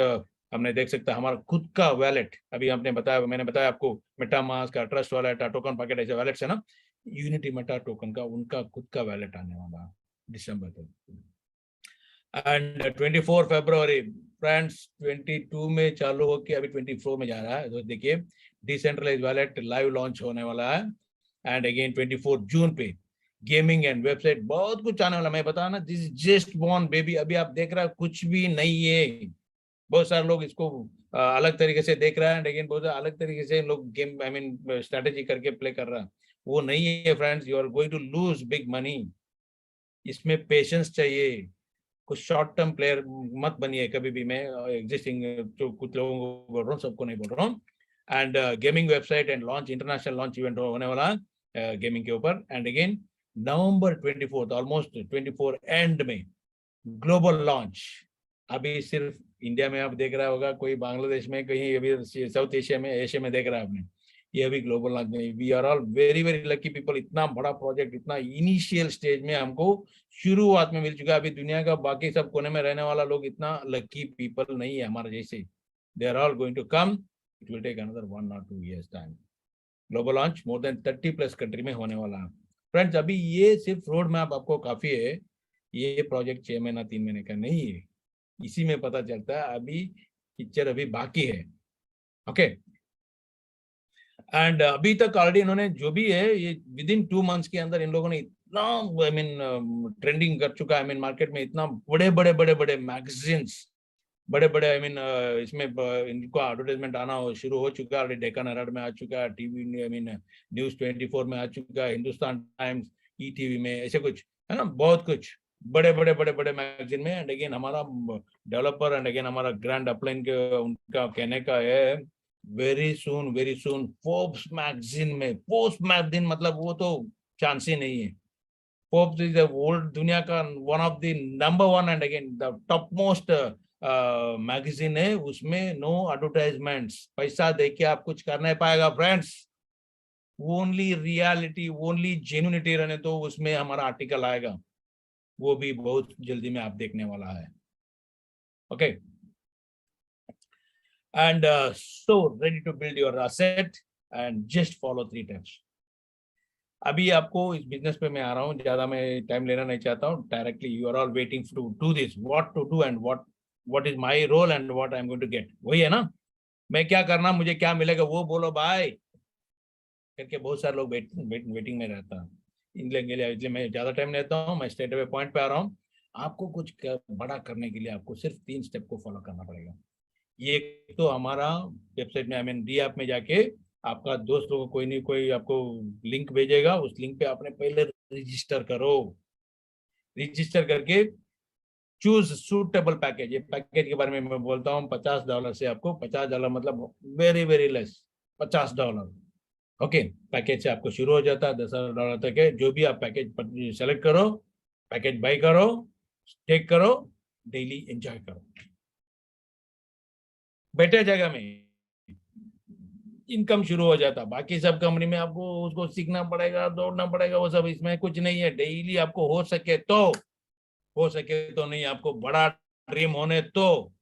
हमने देख सकता है, हमारा खुद का वैलेट, अभी आपने बताया, मैंने बताया आपको, मेटामास्क का ट्रस्ट वैलेट, टोकन पैकेट, ऐसे वैलेट्स है ना, यूनिटी मेटा टोकन का उनका खुद का वैलेट आने वाला है दिसंबर तक। एंड 24 फरवरी फ्रेंड्स, 22 में चालू होकर अभी 24 में जा रहा है, तो देखिए डिसेंट्रलाइज वैलेट लाइव लॉन्च होने वाला है। एंड अगेन 24 जून पे गेमिंग एंड वेबसाइट, बहुत कुछ आने वाला। मैं बता ना, this is just born baby, अभी आप देख रहे हो कुछ भी नहीं है। बहुत सारे लोग इसको अलग तरीके से देख रहे हैं, लेकिन बहुत अलग तरीके से लोग गेम, आई मीन स्ट्रेटेजी करके प्ले कर रहा है, वो नहीं है friends. You are going to lose big money, इसमें पेशेंस चाहिए, कुछ शॉर्ट टर्म प्लेयर मत बनिए कभी भी। मैं एग्जिस्टिंग जो कुछ लोगों को बोल रहा हूँ, सबको नहीं बोल रहा हूँ। And gaming website and launch, international launch event होने वाला है गेमिंग के ऊपर। And again November 24, almost 24 and में ग्लोबल लॉन्च। अभी सिर्फ इंडिया में आप देख रहा होगा, कोई बांग्लादेश में, कहीं अभी साउथ एशिया में, एशिया में देख रहा है आपने, ये अभी ग्लोबल लॉन्च में, we are all very very lucky people. इतना बड़ा प्रोजेक्ट इतना इनिशियल स्टेज में हमको शुरुआत में मिल चुका है। अभी दुनिया का बाकी सब कोने में रहने वाला लोग इतना लकी पीपल नहीं है हमारे जैसे। They are all going to come, it will take another 1 or 2 years time. Global launch more than 30+ country में होने वाला है फ्रेंड्स। अभी ये सिर्फ रोड मैप आपको काफी है, ये प्रोजेक्ट 6 महीना 3 महीने का नहीं है। इसी में पता चलता है अभी पिक्चर अभी बाकी है। ओके एंड अभी तक ऑलरेडी इन्होंने जो भी है ये विद इन 2 months के अंदर इन लोगों ने इतना आई मीन ट्रेंडिंग कर चुका है। आई मीन मार्केट में इतना बड़े बड़े बड़े बड़े मैगजीन्स, बड़े बड़े आई मीन इसमें इनको एडवर्टाइजमेंट आना शुरू हो चुका है ऑलरेडी। डेक्कन हेराल्ड में आ चुका है, टीवी आई मीन न्यूज 24 में आ चुका है, हिंदुस्तान टाइम्स, ईटीवी में, ऐसे कुछ है ना, बहुत कुछ बड़े बड़े बड़े बड़े मैगजीन में। एंड अगेन हमारा डेवलपर एंड अगेन हमारा ग्रैंड अपलाइन के उनका कहने का है वेरी सून फोर्ब्स मैगजीन में। फोर्ब्स मैगजीन मतलब वो तो चांस ही नहीं है। फोर्ब्स इज द वर्ल्ड दुनिया का one of the number 1 and again the top most magazine है। उसमें नो एडवर्टाइजमेंट्स, पैसा देके आप कुछ कर नहीं पाएगा friends. Only reality, only genuinity रहने तो उसमें हमारा आर्टिकल आएगा, वो भी बहुत जल्दी में आप देखने वाला है। Okay and so ready to build your asset and just follow 3 steps। अभी आपको इस बिजनेस पे मैं आ रहा हूँ, ज्यादा मैं टाइम लेना नहीं चाहता हूँ। Directly you are all waiting to do this, what to do and what is my role and what I am going to get. वही है ना, मैं क्या करना, मुझे क्या मिलेगा वो बोलो भाई करके बहुत सारे लोग वेटिंग में रहता है। इसलिए मैं ज्यादा टाइम लेता हूँ, मैं स्ट्रेट अवे पॉइंट पे आ रहा हूँ। आपको कुछ बड़ा करने के लिए आपको सिर्फ 3 स्टेप को फॉलो करना पड़ेगा। ये तो हमारा वेबसाइट में आई मीन डी ऐप में जाके आपका दोस्त लोगों कोई नहीं कोई आपको लिंक भेजेगा, उस लिंक पे आपने पहले रजिस्टर करो। रजिस्टर करके चूज सूटेबल पैकेज। ये पैकेज के बारे में मैं बोलता हूँ, $50 से आपको, $50 मतलब very very less, $50। Okay package से आपको शुरू हो जाता है, $10,000 तक है। जो भी आप पैकेज सेलेक्ट करो, पैकेज बाई करो, टेक करो, डेली एंजॉय करो, बैठे जगह में इनकम शुरू हो जाता। बाकी सब कंपनी में आपको उसको सीखना पड़ेगा, दौड़ना पड़ेगा, वो सब इसमें कुछ नहीं है। डेली आपको हो सके तो नहीं, आपको बड़ा ड्रीम होने तो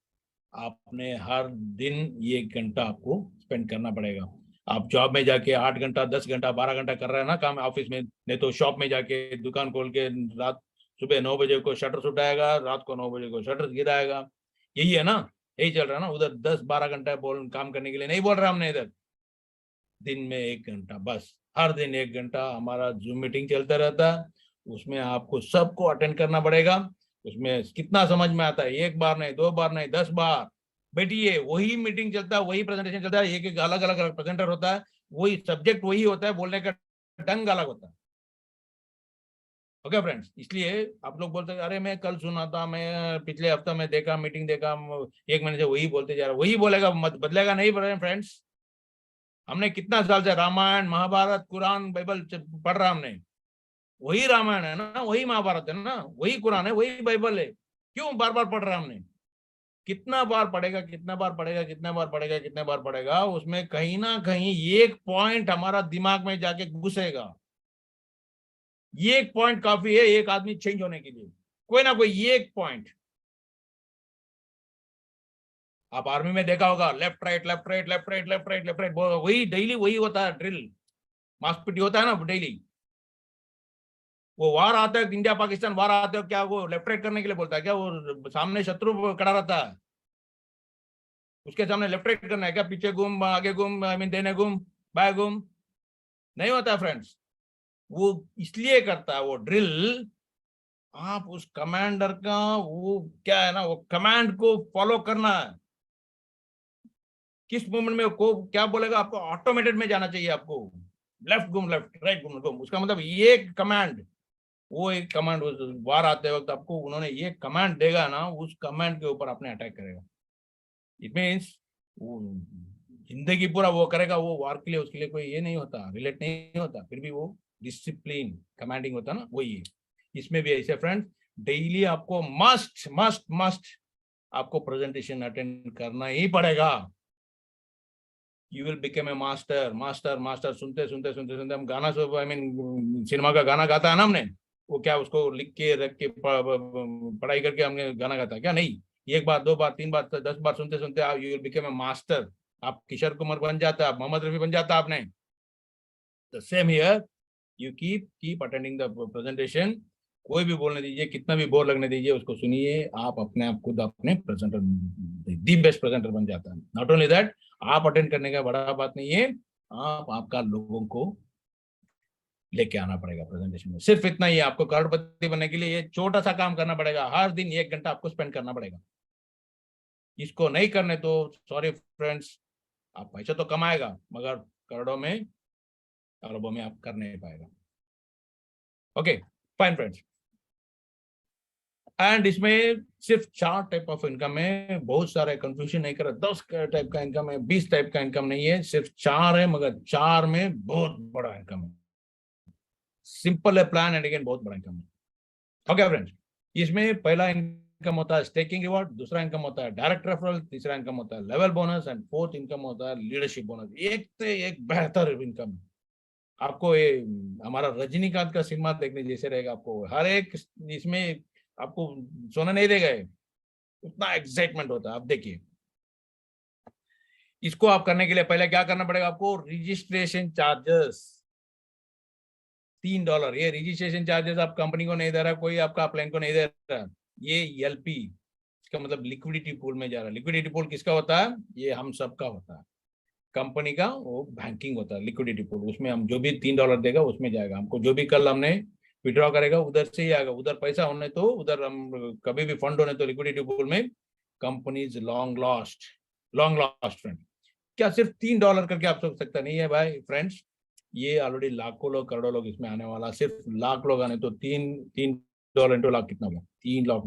आपने हर दिन 1 घंटा आपको स्पेंड करना पड़ेगा। आप जॉब में जाके 8 घंटा 10 घंटा 12 घंटा कर रहे हैं ना काम ऑफिस में, नहीं तो शॉप में जाके दुकान खोल के रात सुबह 9 बजे को शटर उठाएगा, रात को 9 बजे को शटर गिराएगा। यही है ना, यही चल रहा है ना। उधर 10-12 घंटा बोल काम करने के लिए नहीं बोल रहा हमने, इधर दिन में 1 घंटा बस। हर दिन 1 घंटा हमारा जूम मीटिंग चलता रहता है, उसमें आपको सबको अटेंड करना पड़ेगा। उसमें कितना समझ में आता है, 1 बार नहीं 2 बार नहीं 10 बार बैठिए, वही मीटिंग चलता है, वही प्रेजेंटेशन चलता है, एक अलग अलग प्रेजेंटर होता है, वही सब्जेक्ट वही होता है, बोलने का ढंग अलग होता है। ओके फ्रेंड्स, इसलिए आप लोग बोलते हैं अरे मैं कल सुना था, मैं पिछले हफ्ता में देखा, मीटिंग देखा, 1 महीने से वही बोलते जा रहा, वही बोलेगा, बदलेगा नहीं फ्रेंड्स। हमने कितना साल से रामायण महाभारत कुरान बाइबल पढ़ रहा, हमने वही रामायण है ना, वही महाभारत है ना, वही कुरान है, वही बाइबल है, क्यों बार बार पढ़ रहा हमने। कितना बार पढ़ेगा, कितना बार पढ़ेगा, कितना बार पढ़ेगा, कितना बार पढ़ेगा, उसमें कहीं ना कहीं एक पॉइंट हमारा दिमाग में जाके घुसेगा। ये एक पॉइंट काफी है एक आदमी चेंज होने के लिए, कोई ना कोई एक पॉइंट। आप आर्मी में देखा होगा, left right left right left right left right left right, वही डेली वही होता है ड्रिल, मास्पिटी होता है ना डेली। वो वार आता है, इंडिया पाकिस्तान वार आता है, क्या वो लेफ्ट राइट करने के लिए बोलता है क्या? वो सामने शत्रु खड़ा रहता है, उसके सामने लेफ्ट राइट करना है क्या? पीछे घूम, आगे घूम, आई मीन देने घूम, बाय घूम, नहीं होता है फ्रेंड्स। वो इसलिए करता है वो ड्रिल, आप उस कमांडर का वो क्या है ना, वो कमांड को फॉलो करना है। किस मोमेंट में को क्या बोलेगा, आपको ऑटोमेटेड में जाना चाहिए। आपको लेफ्ट घूम, लेफ्ट राइट घूम घूम, उसका मतलब ये कमांड, वो एक कमांड वार आते वक्त आपको उन्होंने ये कमांड देगा ना, उस कमांड के ऊपर आपने अटैक करेगा। इट मीन्स वो जिंदगी पूरा वो करेगा, वो वार के लिए उसके लिए कोई ये नहीं होता, रिलेट नहीं होता, फिर भी वो डिसिप्लिन कमांडिंग होता ना, वही है। इसमें भी ऐसे फ्रेंड, डेली आपको मस्ट मस्ट मस्ट आपको प्रेजेंटेशन अटेंड करना ही पड़ेगा। You will become a master master master. सुनते सुनते सुनते सुनते हम गाना आई मीन सिनेमा का गाना गाता है ना हमने, वो क्या उसको लिख के रख के पढ़ाई करके हमने गाना गाता क्या? नहीं, एक बार 2 बार 3 बार 10 बार सुनते सुनते you will become a master. आप किशोर कुमार बन जाता, आप मोहम्मद रफी बन जाता आपने। The same here, you keep attending the presentation. कोई भी बोलने दीजिए, कितना भी बोर लगने दीजिए, उसको सुनिए। आप अपने आप खुद अपने प्रेजेंटर, दी बेस्ट प्रेजेंटर बन जाता है। नॉट ओनली दैट, आप अटेंड करने का बड़ा बात नहीं है, आप आपका लोगों को लेके आना पड़ेगा प्रेजेंटेशन में। सिर्फ इतना ही, आपको करोड़पति बनने के लिए ये छोटा सा काम करना पड़ेगा। हर दिन 1 घंटा आपको स्पेंड करना पड़ेगा। इसको नहीं करने तो सॉरी फ्रेंड्स, आप पैसा तो कमाएगा मगर करोड़ों में अरबों में आप कर नहीं पाएगा। Okay fine friends. एंड इसमें सिर्फ 4 टाइप ऑफ इनकम है, बहुत सारे कंफ्यूजन नहीं कर, 10 टाइप का इनकम है, 20 टाइप का इनकम नहीं है, सिर्फ 4 है, मगर 4 में बहुत बड़ा इनकम है। सिंपल है प्लान एंड अगेन बहुत बड़ा इनकम है। ओके फ्रेंड्स, इसमें पहला इनकम होता है स्टेकिंग रिवॉर्ड, दूसरा इनकम होता है डायरेक्ट रेफरल, तीसरा इनकम होता है level bonus and fourth income होता है लीडरशिप बोनस। एक से एक बेहतर इनकम है। आपको ये हमारा रजनीकांत का सिनेमा देखने जैसे रहेगा। आपको हर एक इसमें आपको सोना नहीं देगा, उतना एक्साइटमेंट होता है। आप देखिए, इसको आप करने के लिए पहले क्या करना पड़ेगा आपको? Registration charges $3। ये रजिस्ट्रेशन चार्जेस आप कंपनी को नहीं दे रहा, कोई आपका अपलाइन को नहीं दे रहा, ये एलपी, इसका मतलब लिक्विडिटी पूल में जा रहा है। लिक्विडिटी पूल किसका होता है? ये हम सबका होता है, कंपनी का वो बैंकिंग होता है लिक्विडिटी पूल। उसमें हम जो भी $3 देगा उसमें जाएगा। हमको जो भी कल हमने विड्रॉ करेगा उधर से ही आएगा। उधर पैसा होने तो उधर हम कभी भी फंड होने तो लिक्विडिटी पूल में कंपनीज लॉन्ग लॉस्ट फ्रेंड। क्या सिर्फ $3 करके आप सोच सकते नहीं है भाई फ्रेंड्स, ये ऑलरेडी लाखों लोग करोड़ों लोग इसमें आने वाला। सिर्फ लाख लोग आने तो $3 इंटू लाख कितना होगा? $3 लाख।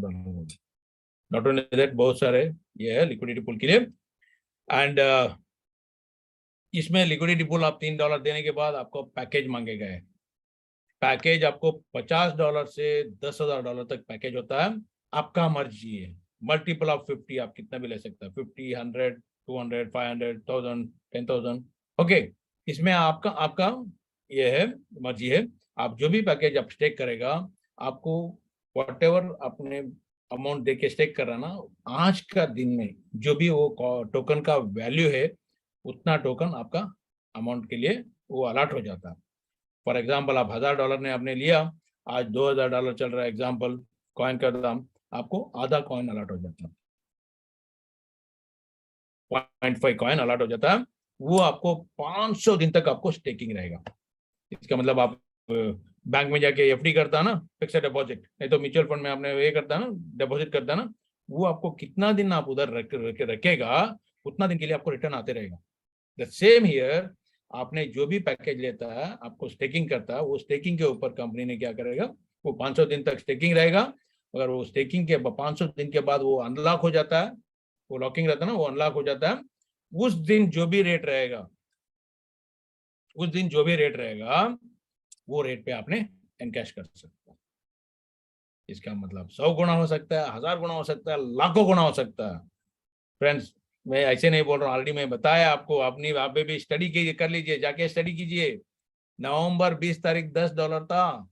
नॉट ओनली दैट, बहुत सारे ये है लिक्विडिटी पूल के लिए। एंड इसमें लिक्विडिटी पूल आप $3 देने के बाद आपको पैकेज मांगेगा। पैकेज आपको $50 से $10,000 तक पैकेज होता है। आपका मर्जी है, मल्टीपल ऑफ 50 आप कितना भी ले सकते हैं, 50, 100, 200, 500, 1000, 10,000। ओके, इसमें आपका आपका ये है मर्जी है। आप जो भी पैकेज आप स्टेक करेगा, आपको वॉट एवर अपने अमाउंट दे के स्टेक कर रहा ना, आज का दिन में जो भी वो टोकन का वैल्यू है उतना टोकन आपका अमाउंट के लिए वो अलॉट हो जाता है। फॉर एग्जाम्पल, आप $1000 ने आपने लिया, आज $2000 चल रहा है एग्जाम्पल कॉइन का दाम, आपको आधा कॉइन अलॉट हो जाता है, 0.5 कॉइन अलॉट हो जाता है। वो आपको 500 दिन तक आपको स्टेकिंग रहेगा। इसका मतलब आप बैंक में जाके एफडी करता है ना, फिक्स्ड डिपॉजिट, नहीं तो म्यूचुअल फंड में आपने ये करता है ना, डिपॉजिट करता है ना, वो आपको कितना दिन आप उधर रखेगा उतना दिन के लिए आपको रिटर्न आते रहेगा। द सेम हियर, आपने जो भी पैकेज लेता है आपको स्टेकिंग करता है, वो स्टेकिंग के ऊपर कंपनी ने क्या करेगा, वो 500 दिन तक स्टेकिंग रहेगा। अगर वो स्टेकिंग के 500 दिन के बाद वो अनलॉक हो जाता है, वो लॉकिंग रहता है ना, वो अनलॉक हो जाता है, उस दिन जो भी रेट रहेगा, उस दिन जो भी रेट रहेगा वो रेट पे आपने एनकैश कर सकते हैं। इसका मतलब 100 गुना हो सकता है, 1000 गुना हो सकता है, लाखों गुना हो सकता है। फ्रेंड्स, मैं ऐसे नहीं बोल रहा हूँ, ऑलरेडी मैं बताया आपको, अपनी आप भी स्टडी कीजिए, कर लीजिए, जाके स्टडी कीजिए। नवंबर 20 तारीख $10 था,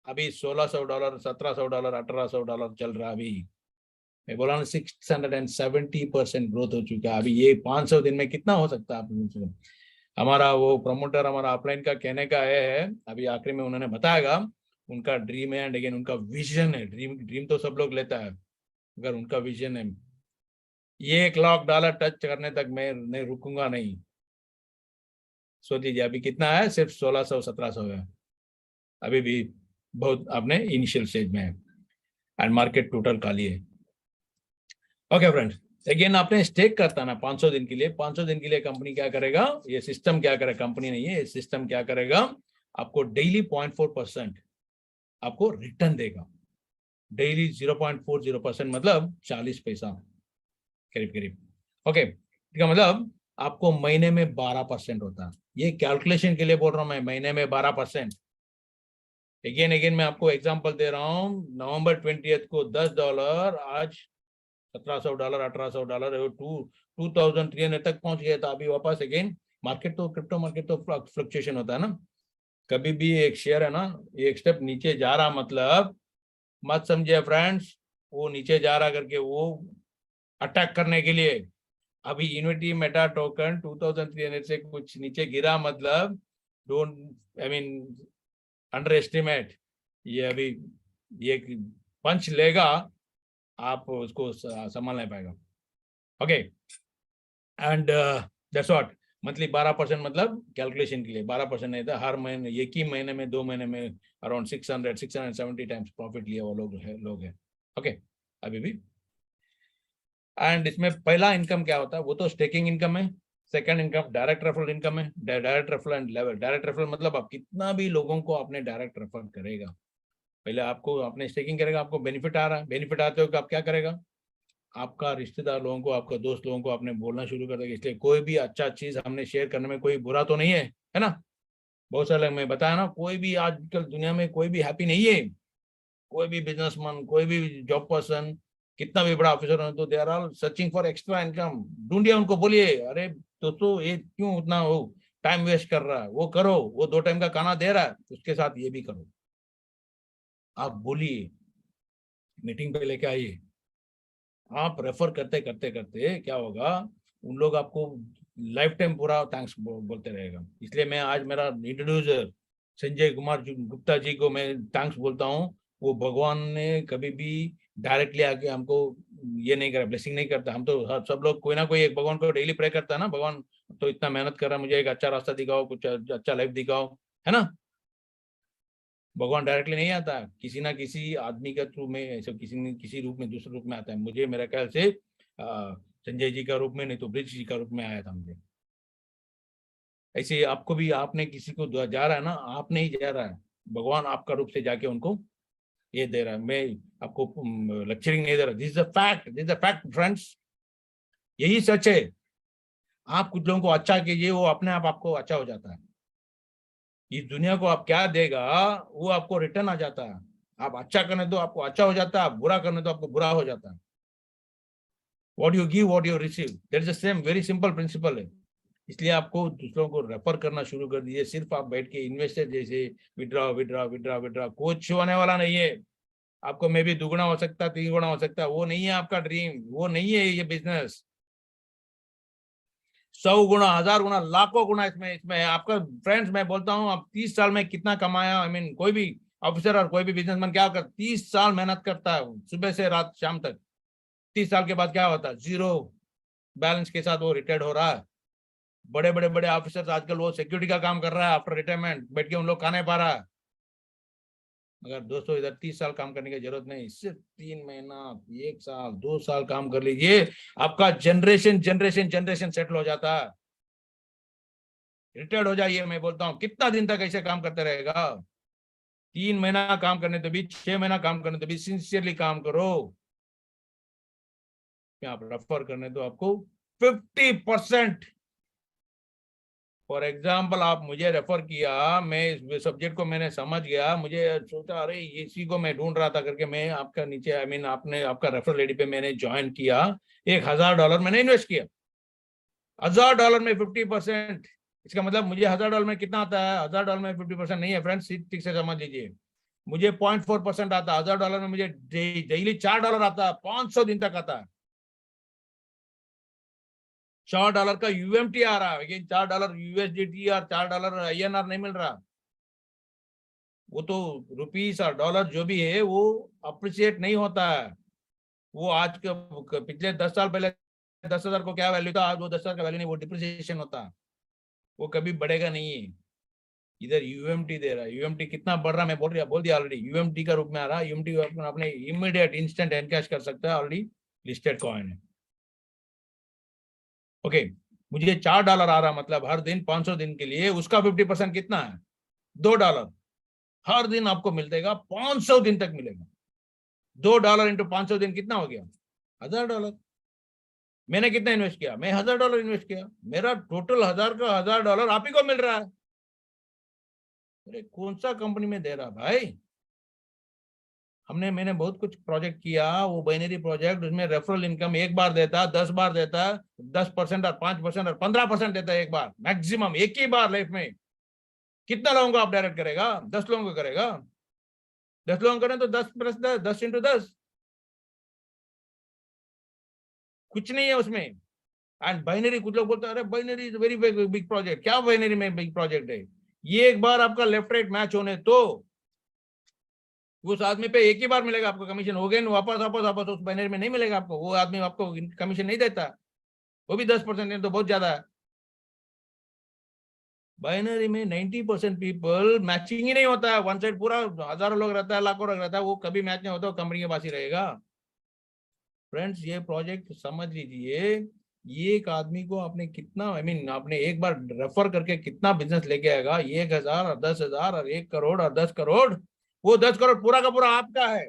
अभी $1600, $1700, $1800 चल रहा है। अभी मैं बोला ना 670% ग्रोथ हो चुका है। अभी ये 500 दिन में कितना हो सकता है आप? हमारा वो प्रमोटर हमारा अपलाइन का कहने का है, अभी आखिरी में उन्होंने बताएगा, उनका ड्रीम है एंड अगेन उनका विजन है। ड्रीम तो सब लोग लेता है, अगर उनका विजन है $1 लाख टच करने तक मैं नहीं रुकूंगा नहीं। सोच लीजिए अभी कितना है, सिर्फ 1600-1700 है, अभी भी बहुत अपने इनिशियल स्टेज में है एंड मार्केट टोटल खाली है। ओके फ्रेंड्स, अगेन आपने स्टेक करता ना 500 दिन के लिए, 500 दिन के लिए कंपनी क्या करेगा, ये सिस्टम क्या करेगा, कंपनी नहीं है ये सिस्टम क्या करेगा, आपको डेली 0.4% आपको रिटर्न देगा। डेली 0.40% मतलब 40 पैसा करीब करीब। ओके, इसका मतलब आपको महीने में 12% होता है। ये कैलकुलेशन के लिए बोल रहा हूं मैं, महीने में 12%। अगेन मैं आपको एग्जांपल दे रहा हूं, नवंबर 20 को $10, आज $1700 $1800 वो 2300 तक पहुंच गया था। अभी वापस अगेन मार्केट तो क्रिप्टो मार्केट तो फ्लक्चुएशन होता है ना, कभी भी एक शेयर है ना एक स्टेप नीचे जा रहा मतलब मत समझिए फ्रेंड्स वो नीचे जा रहा करके वो अटैक करने के लिए। अभी यूनिटी मेटा टोकन 2300 से कुछ नीचे गिरा मतलब don't I mean under estimate, ये अभी ये पंच लेगा आप उसको संभाल नहीं पाएगा। Okay and that's what monthly 12% मतलब कैलकुलेशन के लिए 12% नहीं था, हर महीने एक ही महीने में 2 महीने में अराउंड 670 टाइम्स प्रॉफिट लिया वो लोग है। ओके अभी भी एंड इसमें पहला इनकम क्या होता है वो तो स्टेकिंग इनकम है। Second income direct referral income है। Direct referral and level direct referral मतलब आप कितना भी लोगों को आपने डायरेक्ट रेफर करेगा, पहले आपको आपने स्टेकिंग करेगा आपको बेनिफिट आ रहा है, बेनिफिट आते हो आप क्या करेगा आपका रिश्तेदार लोगों को आपका दोस्त लोगों को आपने बोलना शुरू कर देगा। इसलिए कोई भी अच्छा चीज हमने शेयर करने में कोई बुरा तो नहीं है ना। बहुत सारे मैं बताया ना कोई भी आजकल दुनिया में कोई भी हैप्पी नहीं है, कोई भी बिजनेसमैन कोई भी जॉब पर्सन कितना भी बड़ा ऑफिसर हो तो they are all searching for extra income. ढूंढिए उनको बोलिए अरे दोस्तों ये क्यों उतना हो टाइम वेस्ट कर रहा है, वो करो, वो 2 टाइम का खाना दे रहा है उसके साथ ये भी करो। आप बोलिए मीटिंग पे लेके आइए, आप रेफर करते करते करते क्या होगा उन लोग आपको लाइफ टाइम पूरा थैंक्स बोलते रहेगा। इसलिए मैं आज मेरा इंट्रोड्यूसर संजय कुमार गुप्ता जी को मैं थैंक्स बोलता हूँ। वो भगवान ने कभी भी डायरेक्टली आके हमको ये नहीं करा, ब्लेसिंग नहीं करता। हम तो सब लोग कोई ना कोई एक भगवान को डेली प्रे करता है ना, भगवान तो इतना मेहनत कर रहा है मुझे एक अच्छा रास्ता दिखाओ कुछ अच्छा लाइफ दिखाओ, है ना। भगवान डायरेक्टली नहीं आता, किसी ना किसी आदमी के थ्रू में ऐसे किसी न किसी रूप में दूसरे रूप में आता है। मुझे मेरा ख्याल से संजय जी का रूप में नहीं तो ब्रिज जी का रूप में आया था मुझे। ऐसे आपको भी आपने किसी को जा रहा है ना, आप नहीं जा रहा है, भगवान आपका रूप से जाके उनको ये दे रहा है। मैं आपको लेक्चरिंग नहीं दे रहा, this is a fact, this is a fact friends, यही सच है। आप कुछ लोगों को अच्छा कीजिए वो अपने आप आपको अच्छा हो जाता है। इस दुनिया को आप क्या देगा वो आपको रिटर्न आ जाता है। आप अच्छा करने दो आपको अच्छा हो जाता है, आप बुरा करने दो आपको बुरा हो जाता है। What you give what you receive, that is the same very simple principal है। इसलिए आपको दूसरों को रेफर करना शुरू कर दीजिए। सिर्फ आप बैठ के इन्वेस्टर जैसे विड्रॉ विड्रॉ विड्रॉ विड्रॉ कुछ होने वाला नहीं है। आपको मे भी दुगुना हो सकता है 3 गुना हो सकता है, वो नहीं है आपका ड्रीम, वो नहीं है ये बिजनेस। 100 गुना 1000 गुना लाखों गुना इसमें इसमें है आपका। फ्रेंड्स मैं बोलता हूँ आप 30 साल में कितना कमाया, आई मीन कोई भी ऑफिसर और कोई भी बिजनेसमैन क्या कर 30 साल मेहनत करता है सुबह से रात शाम तक, 30 साल के बाद क्या होता है जीरो बैलेंस के साथ वो रिटायर्ड हो रहा है। बड़े बड़े बड़े ऑफिसर्स आजकल वो सिक्योरिटी का काम कर रहा है आफ्टर रिटायरमेंट, बैठ के उन लोग खाने पा रहा है। मगर दोस्तों इधर 30 साल काम करने की जरूरत नहीं, सिर्फ 3 महीना 1 साल 2 साल काम कर लीजिए, आपका जनरेशन जनरेशन जनरेशन सेटल हो जाता है। रिटायर्ड हो जाइए, मैं बोलता हूँ कितना दिन तक ऐसे काम करते रहेगा। 3 महीना काम करने तो भी 6 महीना काम करने तो भी सिंसियरली काम करो। आप रेफर करने तो आपको 50%। फॉर एग्जाम्पल आप मुझे रेफर किया, मैं इस सब्जेक्ट को मैंने समझ गया, मुझे सोचा अरे इसी को मैं ढूंढ रहा था करके मैं आपका नीचे आई मीन आपने आपका रेफरल लेडी पे मैंने ज्वाइन किया। $1000 मैंने इन्वेस्ट किया, $1000 में 50%, इसका मतलब मुझे $1000 में कितना आता है। $1000 में 50% नहीं है फ्रेंड्स, ठीक से समझ लीजिए। मुझे 0.4% आता है। $1000 में मुझे डेली $4 आता है, 500 दिन तक आता है। $4 का यूएमटी आ रहा है, लेकिन $4 यूएसडीटी और $4 INR नहीं मिल रहा। वो तो रुपीस और डॉलर जो भी है वो अप्रिशिएट नहीं होता है। वो आज के पिछले 10 साल पहले 10,000 को क्या वैल्यू था, आज वो 10,000 का वैल्यू नहीं, वो डिप्रिसिएशन होता है, वो कभी बढ़ेगा नहीं है। इधर यूएमटी दे रहा है, यूएमटी कितना बढ़ रहा है मैं बोल दिया ऑलरेडी, यूएमटी का रूप में आ रहा है। यूएमटी अपने इमीडिएट इंस्टेंट एनकैश कर सकता है, ऑलरेडी लिस्टेड कॉइन है। ओके मुझे $4 आ रहा मतलब हर दिन 500 दिन के लिए उसका 50% कितना है, $2 हर दिन आपको मिलेगा, 500 दिन तक मिलेगा। $2 इंटू 500 दिन कितना हो गया, $1000। मैंने कितना इन्वेस्ट किया, मैं $1000 इन्वेस्ट किया, मेरा टोटल 1000 का $1000 आप ही को मिल रहा है। अरे कौन सा कंपनी में दे रहा भाई, मैंने बहुत कुछ प्रोजेक्ट किया, वो बाइनरी प्रोजेक्ट, उसमें रेफरल इनकम एक बार देता, 10 बार देता, 10% और 5% और 15% देता है एक बार मैक्सिमम, एक ही बार लाइफ में। कितना लोगों को आप डायरेक्ट करेगा? 10 लोगों को करेगा। 10 लोगों को करें तो 10+10, 10 × 10, कुछ नहीं है उसमें। एंड बाइनरी, कुछ लोग बोलते हैं अरे binary is very big project. क्या बाइनरी में बिग प्रोजेक्ट है? ये एक बार आपका लेफ्ट राइट मैच होने तो उस आदमी पे एक ही बार मिलेगा आपको कमीशन, हो गया वापस वापस वापस उस बाइनरी में नहीं मिलेगा आपको, वो आदमी आपको कमीशन नहीं देता, वो भी 10% तो बहुत ज्यादा है। बाइनरी में 90% पीपल मैचिंग ही नहीं होता है, वन साइड पूरा हजारों लोग रहता है, लाखों लोग रहता है, वो कभी मैच नहीं होता, कंपनी के पास ही रहेगा। फ्रेंड्स ये प्रोजेक्ट समझ लीजिए, ये एक आदमी को आपने कितना, आपने एक बार रेफर करके कितना बिजनेस लेके आएगा, 1,000 और 10,000 और 1 करोड़ और 10 करोड़, वो 10 करोड़ पूरा का पूरा आपका है।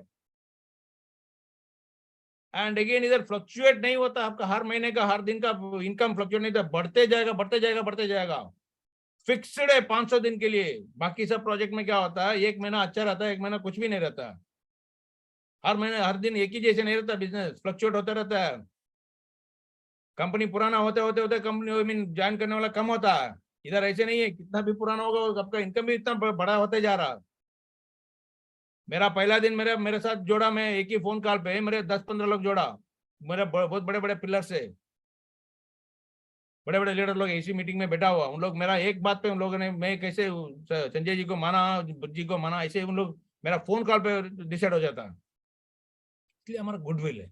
एंड अगेन इधर फ्लक्चुएट नहीं होता आपका, हर महीने का हर दिन का इनकम फ्लक्चुएट नहीं होता, बढ़ते जाएगा बढ़ते जाएगा बढ़ते जाएगा। फिक्स्ड है 500 दिन के लिए। बाकी सब प्रोजेक्ट में क्या होता है, एक महीना अच्छा रहता है, एक महीना कुछ भी नहीं रहता, हर महीने हर दिन एक ही जैसे नहीं रहता, बिजनेस फ्लक्चुएट होता रहता है। कंपनी पुराना होते होते होते कंपनी ज्वाइन करने वाला कम होता है। इधर ऐसे नहीं है, कितना भी पुराना होगा आपका इनकम भी इतना बड़ा होते जा रहा। मेरा पहला दिन मेरे मेरे साथ जोड़ा, मैं एक ही फोन कॉल पे मेरे 10-15 लोग जोड़ा, मेरे बहुत बड़े बड़े पिलर से, बड़े बड़े लीडर लोग ऐसी मीटिंग में बैठा हुआ, उन लोग मेरा एक बात पे, उन लोगों ने, मैं कैसे संजय जी को माना, जी को माना, ऐसे उन लोग मेरा फोन कॉल पे डिसाइड हो जाता है। इसलिए हमारा गुडविल है,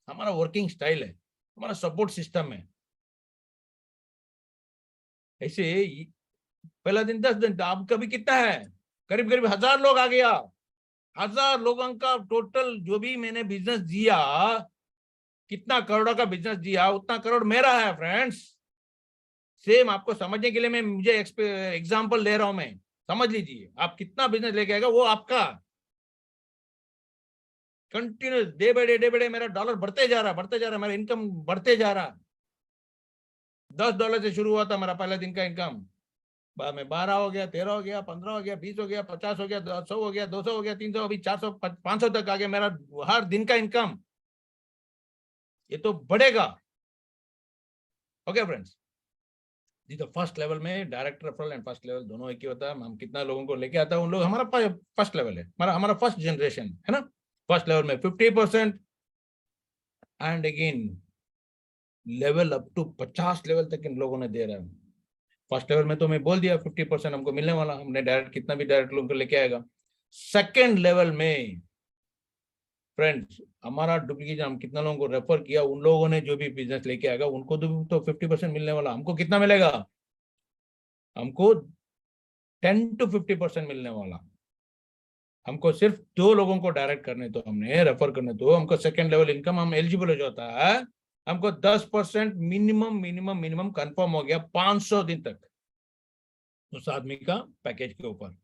हमारा वर्किंग स्टाइल है, हमारा सपोर्ट सिस्टम है। ऐसे पहला दिन 10 दिन था, अब कभी कितना है, करीब करीब 1,000 लोग आ गया। 1,000 लोगों का टोटल जो भी मैंने बिजनेस दिया, कितना करोड़ों का बिजनेस दिया, उतना करोड़ मेरा है फ्रेंड्स। सेम आपको समझने के लिए मैं मुझे एग्जांपल दे रहा हूं, मैं समझ लीजिए, आप कितना बिजनेस लेके आएगा वो आपका। कंटिन्यूस डे बाय डे मेरा डॉलर बढ़ते जा रहा, बढ़ते जा रहा, मेरा इनकम बढ़ते जा रहा। $10 से शुरू हुआ था मेरा पहले दिन का इनकम, बाद में 12 हो गया, 13 हो गया, 15 हो गया, 20 हो गया, 50 हो गया, 100 हो गया, 200 हो गया, 300, अभी 400, 500 तक आ गया मेरा हर दिन का इनकम। ये तो बढ़ेगा। ओके फ्रेंड्स, जी तो फर्स्ट लेवल में direct referral and first level दोनों एक ही होता है। हम कितना लोगों को लेके आता है, उन लोग हमारा फर्स्ट लेवल है, हमारा फर्स्ट जनरेशन है ना। फर्स्ट लेवल में 50%, and again level up to 50 level तक इन लोगों ने दे रहा है। फर्स्ट लेवल में तो मैं बोल दिया 50% हमको मिलने वाला, हमने डायरेक्ट कितना भी डायरेक्ट लोगों को लेके आएगा। सेकेंड लेवल में फ्रेंड्स हमारा डुप्लीकेट, हम कितना लोगों को रेफर किया, उन लोगों ने जो भी बिजनेस लेके आएगा उनको तो 50% मिलने वाला। हमको कितना मिलेगा? हमको 10 to 50% मिलने वाला। हमको सिर्फ 2 लोगों को डायरेक्ट करने तो, हमने रेफर करने तो हमको सेकेंड लेवल इनकम हम एलिजिबल हो जाता है। हमको 10% मिनिमम मिनिमम मिनिमम कंफर्म हो गया 500 दिन तक उस आदमी का पैकेज के ऊपर।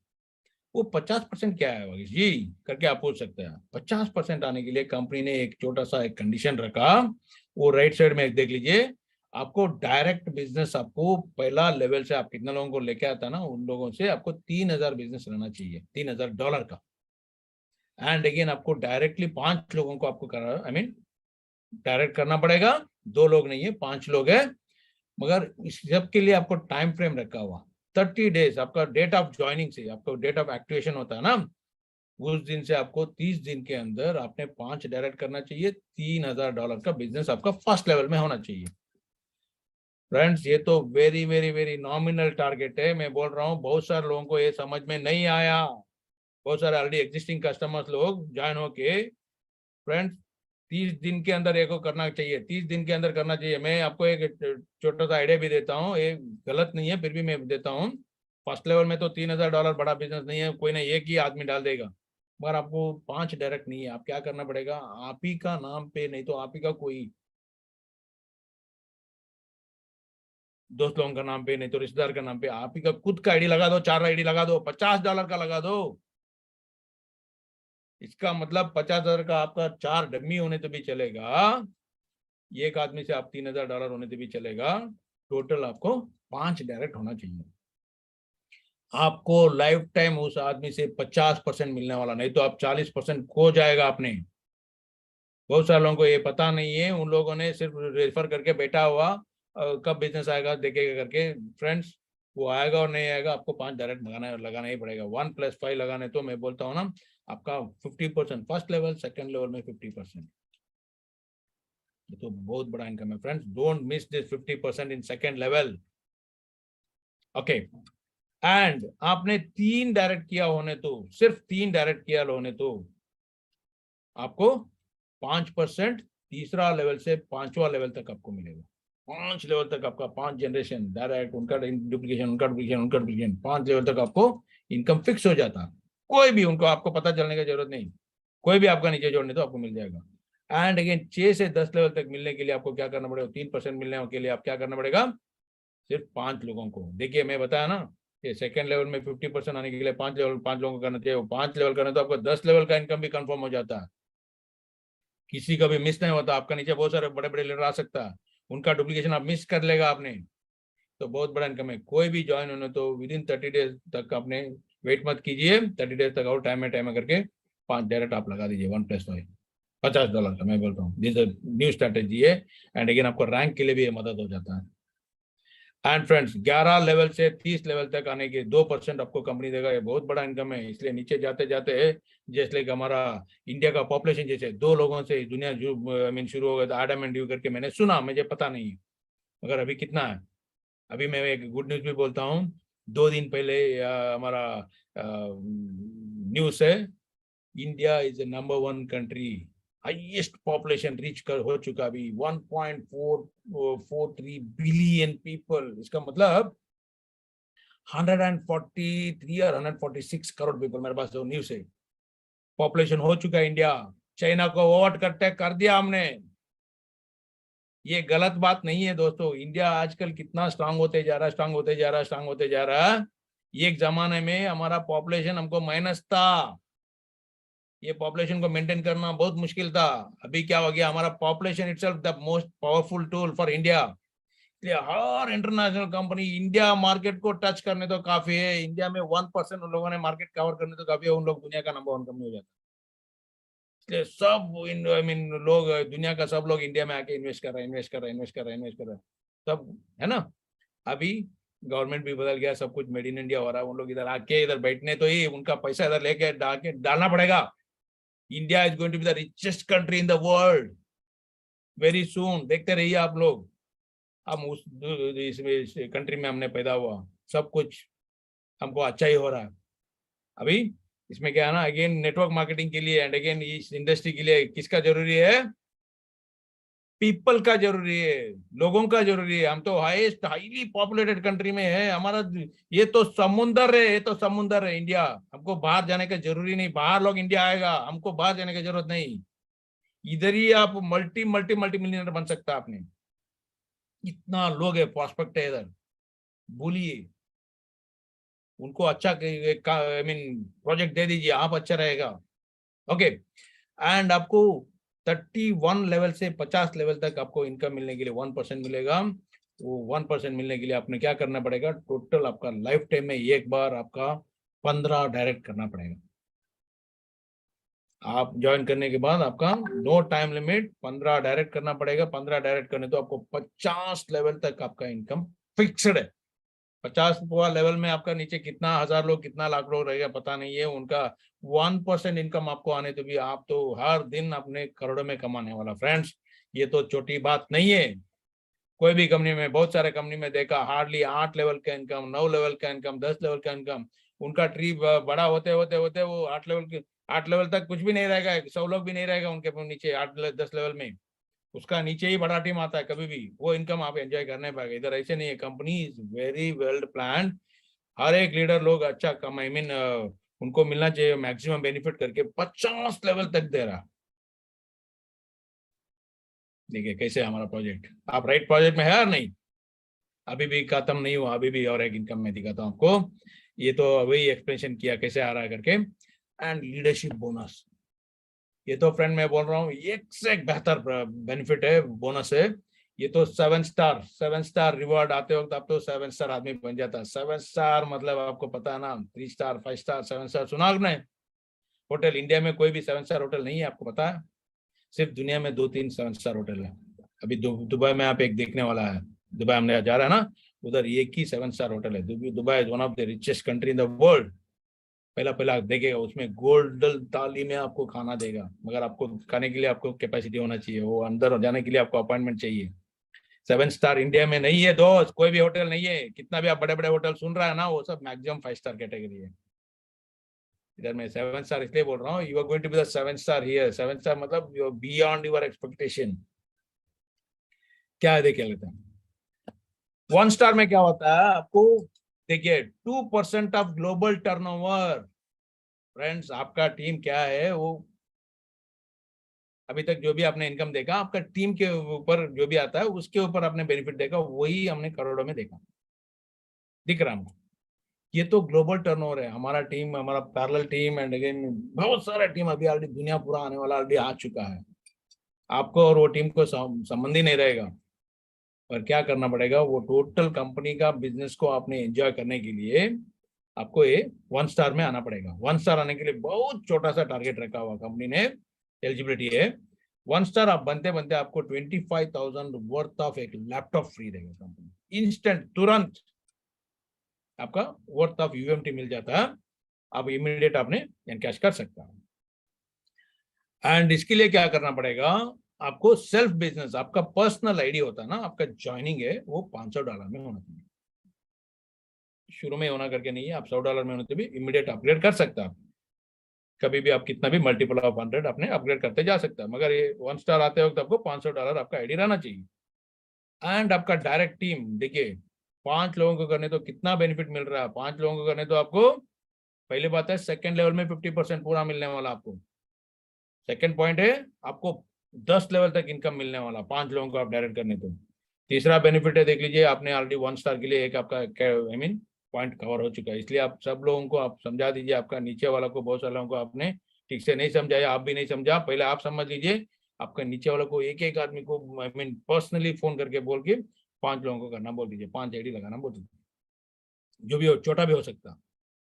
वो 50% क्या है वगैरह जी करके आप पूछ सकते हैं। 50% आने के लिए कंपनी ने एक छोटा सा एक कंडीशन रखा, वो राइट साइड में देख लीजिए। आपको डायरेक्ट बिजनेस, आपको पहला लेवल से आप कितना लोगों को लेके आता ना, उन लोगों से आपको 3,000 बिजनेस रहना चाहिए, $3,000 का। एंड अगेन आपको डायरेक्टली 5 लोगों को आपको डायरेक्ट करना पड़ेगा। 2 लोग नहीं है, 5 लोग है। मगर इस सब के लिए आपको टाइम फ्रेम रखा हुआ 30 डेज, आपका डेट ऑफ ज्वाइनिंग से, आपको डेट ऑफ एक्टिवेशन होता है ना, उस दिन से आपको 30 दिन के अंदर आपने 5 डायरेक्ट करना चाहिए। $3,000 का बिजनेस आपका फर्स्ट लेवल में होना चाहिए। फ्रेंड्स ये तो very very very nominal target है। मैं बोल रहा हूँ बहुत सारे लोगों को ये समझ में नहीं आया, बहुत सारे ऑलरेडी एग्जिस्टिंग कस्टमर्स लोग ज्वाइन होके, फ्रेंड्स 30 दिन के अंदर एक को करना चाहिए, 30 दिन के अंदर करना चाहिए। मैं आपको एक छोटा सा आइडिया भी देता हूँ, ये गलत नहीं है फिर भी मैं देता हूँ। फर्स्ट लेवल में तो $3,000 बड़ा बिजनेस नहीं है, कोई ना एक ही आदमी डाल देगा, मगर आपको 5 डायरेक्ट नहीं है। आप क्या करना पड़ेगा, आप ही का नाम पे, नहीं तो आप ही का कोई दोस्त लोगों का नाम पे, नहीं तो रिश्तेदार का नाम पे, आप ही का खुद का आईडी लगा दो, 4 आईडी लगा दो, $50 का लगा दो। इसका मतलब 50,000 का आपका 4 डमी होने तो भी चलेगा, एक आदमी से आप $3,000 होने तो भी चलेगा। टोटल आपको 5 डायरेक्ट होना चाहिए। आपको लाइफ टाइम उस आदमी से 50% मिलने वाला, नहीं तो आप 40% खो जाएगा आपने। बहुत सारे लोगों को ये पता नहीं है, उन लोगों ने सिर्फ रेफर करके बैठा हुआ कब बिजनेस आएगा देखेगा करके। फ्रेंड्स, वो आएगा और नहीं आएगा, आपको 5 डायरेक्ट लगाना ही पड़ेगा। 1+5 लगाने तो मैं बोलता हूँ ना, आपका 50% फर्स्ट लेवल, सेकंड लेवल में 50%, ये तो बहुत बड़ा इनकम है friends. Don't miss this 50% in second level. Okay, and आपने 3 डायरेक्ट किया होने तो, सिर्फ 3 डायरेक्ट किया होने तो आपको 5% तीसरा लेवल से 5वां लेवल तक आपको मिलेगा। 5 लेवल तक आपका 5 जनरेशन डायरेक्ट, उनका डुप्लीकेशन, उनका डुप्लीकेशन, उनका डुप्लीकेशन, 5 लेवल तक आपको इनकम फिक्स हो जाता। कोई भी उनको आपको पता चलने की जरूरत नहीं, कोई भी आपका नीचे जोड़ने तो आपको मिल जाएगा। एंड अगेन 6 से 10 लेवल तक मिलने के लिए आपको क्या करना पड़ेगा? 3% मिलने के लिए आप क्या करना पड़ेगा? सिर्फ 5 लोगों को। देखिए मैं बताया ना, ये सेकंड लेवल में 50% आने के लिए 5 लोगों को करना चाहिए। 5 लेवल करना तो आपको 10 लेवल का इनकम भी कंफर्म हो जाता है, किसी का भी मिस नहीं होता। आपका नीचे बहुत सारे बड़े बड़े लीडर आ सकता है, उनका डुप्लीकेशन आप मिस कर लेगा आपने, तो बहुत बड़ा इनकम है। कोई भी ज्वाइन होने तो विदिन 30 डेज तक आपने वेट मत कीजिए, 30 डेज तक और टाइम में करके 5 डायरेक्ट आप लगा दीजिए। 1+5 $50 का मैं बोलता हूँ, दिस न्यू स्ट्रेटेजी है। एंड अगेन आपको रैंक के लिए भी ये मदद हो जाता है। एंड फ्रेंड्स, 11 लेवल से 30 लेवल तक आने के 2% आपको कंपनी देगा, ये बहुत बड़ा इनकम है। इसलिए नीचे जाते जाते जैसे कि हमारा इंडिया का पॉपुलेशन जैसे 2 लोगों से दुनिया जो आई मीन शुरू हो गया था, एडम एंड ईव करके मैंने सुना, मुझे पता नहीं है मगर अभी कितना है। अभी मैं एक गुड न्यूज भी बोलता हूँ, 2 दिन पहले हमारा न्यूज है, India is a number 1 country, highest population reach कर हो चुका अभी 1.443 बिलियन पीपल। इसका मतलब 143 और 146 करोड़ पीपल, मेरे पास जो न्यूज है, पॉपुलेशन हो चुका है इंडिया। चाइना को ओवर कर दिया हमने। ये गलत बात नहीं है दोस्तों, इंडिया आजकल कितना स्ट्रांग होते जा रहा है, स्ट्रांग होते जा रहा है, स्ट्रांग होते जा रहा है। ये एक जमाने में हमारा पॉपुलेशन हमको माइनस था, ये पॉपुलेशन को मेंटेन करना बहुत मुश्किल था। अभी क्या हो गया, हमारा population itself the most powerful tool for India. इसलिए हर इंटरनेशनल कंपनी इंडिया मार्केट को टच करने तो काफी है, इंडिया में 1% उन लोगों ने मार्केट कवर करने तो काफी है, उन लोग दुनिया का नंबर 1 कंपनी हो जाता है। इसलिए सब आई मीन लोग, दुनिया का सब लोग इंडिया में आके इन्वेस्ट कर रहे हैं, इन्वेस्ट कर रहे हैं, इन्वेस्ट कर रहे हैं, इन्वेस्ट कर रहे हैं सब, है ना। अभी गवर्नमेंट भी बदल गया, सब कुछ मेड इन इंडिया हो रहा है। उन लोग इधर आके इधर बैठने तो ही उनका पैसा इधर लेके डालना पड़ेगा। India is going to be the richest country in the world very soon, देखते रहिए आप लोग। हम उस कंट्री में हमने पैदा हुआ, सब कुछ हमको अच्छा ही हो रहा है। अभी इसमें क्या है ना, अगेन नेटवर्क मार्केटिंग के लिए एंड अगेन इस इंडस्ट्री के लिए किसका जरूरी है? पीपल का जरूरी है, लोगों का जरूरी है। हम तो हाईएस्ट हाईली पॉपुलेटेड कंट्री में है, हमारा ये तो समुंदर है, ये तो समुंदर है इंडिया। हमको बाहर जाने का जरूरी नहीं, बाहर लोग इंडिया आएगा, हमको बाहर जाने की जरूरत नहीं। इधर ही आप मल्टी मल्टी मल्टी मिलियनर बन सकता है आपने, इतना लोग है, प्रॉस्पेक्ट है इधर। बोलिए उनको अच्छा आई मीन प्रोजेक्ट दे दीजिए, आप अच्छा रहेगा। ओके, एंड आपको 31 लेवल से 50 लेवल तक आपको इनकम मिलने के लिए 1% मिलेगा। वो 1% मिलने के लिए आपने क्या करना पड़ेगा? टोटल आपका लाइफ टाइम में एक बार आपका 15 डायरेक्ट करना पड़ेगा। आप ज्वाइन करने के बाद आपका नो टाइम लिमिट, 15 डायरेक्ट करना पड़ेगा। 15 डायरेक्ट करने तो आपको 50 लेवल तक आपका इनकम फिक्स्ड है। 50वां लेवल में आपका नीचे कितना हजार लोग, कितना लाख लोग रहेगा पता नहीं है, उनका 1% इनकम आपको आने तो भी आप तो हर दिन अपने करोड़ों में कमाने वाला। फ्रेंड्स, ये तो छोटी बात नहीं है। कोई भी कंपनी में, बहुत सारे कंपनी में देखा, हार्डली 8 लेवल का इनकम, 9 लेवल का इनकम, 10 लेवल का इनकम। उनका ट्री बड़ा होते होते होते वो 8 लेवल तक कुछ भी नहीं रहेगा, 100 लोग भी नहीं रहेगा उनके नीचे 8-10 लेवल में। उसका नीचे ही बड़ा टीम आता है, कभी भी वो इनकम आप एंजॉय करने पाएंगे। इधर ऐसे नहीं है, company is very well plan. हर एक लीडर लोग अच्छा कम आई मीन उनको मिलना चाहिए मैक्सिमम बेनिफिट करके 50 लेवल तक दे रहा। देखिए कैसे हमारा प्रोजेक्ट, आप राइट प्रोजेक्ट में है और नहीं? अभी भी खत्म नहीं हुआ, अभी भी और एक इनकम में दिखाता हूँ आपको। ये तो वही एक्सप्लेनेशन किया कैसे आ रहा है करके। एंड लीडरशिप बोनस, ये तो फ्रेंड मैं बोल रहा हूँ एक से एक बेहतर बेनिफिट है, बोनस है। ये तो 7 स्टार रिवॉर्ड आते वक्त आप तो 7 स्टार आदमी बन जाता है। 7 स्टार मतलब आपको पता है ना, 3 स्टार 5 स्टार 7 स्टार सुना आपने? होटल इंडिया में कोई भी 7 स्टार होटल नहीं है, आपको पता है? सिर्फ दुनिया में 2-3 7 स्टार होटल है। अभी दुबई में आप एक देखने वाला है, दुबई हमने जा रहा है ना, उधर एक ही 7 स्टार होटल है। Dubai is one of the richest country in the world. पहला पहला देखेगा उसमें गोल्डन थाली में आपको खाना देगा, मगर आपको खाने के लिए आपको कैपेसिटी होना चाहिए, वो अंदर जाने के लिए आपको अपॉइंटमेंट चाहिए। 7 स्टार इंडिया में नहीं है दोस्त, कोई भी होटल नहीं है। कितना भी आप बड़े बड़े होटल सुन रहा है ना, वो सब मैक्सिमम 5 स्टार कैटेगरी है। इधर मैं 7 स्टार इसलिए बोल रहा हूँ, you are going to be the 7 star here. 7 star मतलब you are beyond your expectation. क्या है देखिए लेते हैं 1 स्टार में क्या होता है आपको। देखिए 2% ऑफ ग्लोबल टर्नओवर। फ्रेंड्स आपका टीम क्या है, वो अभी तक जो भी आपने इनकम देखा आपका टीम के ऊपर जो भी आता है उसके ऊपर आपने बेनिफिट देखा, वही हमने करोड़ों में देखा। दिख रहा हमको, ये तो ग्लोबल टर्नओवर है। हमारा टीम, हमारा पैरेलल टीम एंड अगेन बहुत सारा टीम अभी ऑलरेडी दुनिया पूरा आने वाला ऑलरेडी आ चुका है। आपको और वो टीम को संबंध ही नहीं रहेगा। और क्या करना पड़ेगा, वो टोटल कंपनी का बिजनेस को आपने एंजॉय करने के लिए आपको ये 1 स्टार में आना पड़ेगा। 1 स्टार आने के लिए बहुत छोटा सा टारगेट रखा हुआ कंपनी ने, एलिजिबिलिटी है। 1 स्टार आप बनते बनते आपको 25,000 वर्थ ऑफ एक लैपटॉप फ्री देगा कंपनी, इंस्टेंट, तुरंत आपका वर्थ ऑफ यूएमटी मिल जाता है। आप इमीडिएट आपने एनकैश कर सकता है। एंड इसके लिए क्या करना पड़ेगा आपको, सेल्फ बिजनेस, आपका पर्सनल आईडी होता है ना, आपका ज्वाइनिंग है वो $500 में होना चाहिए। शुरू में होना करके नहीं है, आप $100 में होने से भी इमीडिएट अपग्रेड कर सकते हैं। कभी भी आप कितना भी मल्टीपल ऑफ 100 अपने अपग्रेड करते जा सकता है, मगर ये 1 स्टार आते वक्त आपको $500 आपका आईडी रहना चाहिए। एंड आपका डायरेक्ट टीम, देखिए 5 लोगों को करने तो कितना बेनिफिट मिल रहा है। 5 लोगों को करने तो आपको पहली बात है सेकंड लेवल में 50% पूरा मिलने वाला आपको। सेकंड पॉइंट है आपको 10 लेवल तक इनकम मिलने वाला 5 लोगों को आप डायरेक्ट करने तो। तीसरा बेनिफिट है, देख लीजिए आपने ऑलरेडी 1 स्टार के लिए एक आपका आई मीन पॉइंट कवर हो चुका है। इसलिए आप सब लोगों को आप समझा दीजिए, आपका नीचे वाला को, बहुत सारे लोगों को आपने ठीक से नहीं समझाया, आप भी नहीं समझा, पहले आप समझ लीजिए। आपका नीचे वाला को एक एक आदमी को आई मीन पर्सनली फोन करके बोल के 5 लोगों को करना बोल दीजिए, 5 आईडी लगाना बोल दीजिए, जो भी हो, छोटा भी हो सकता।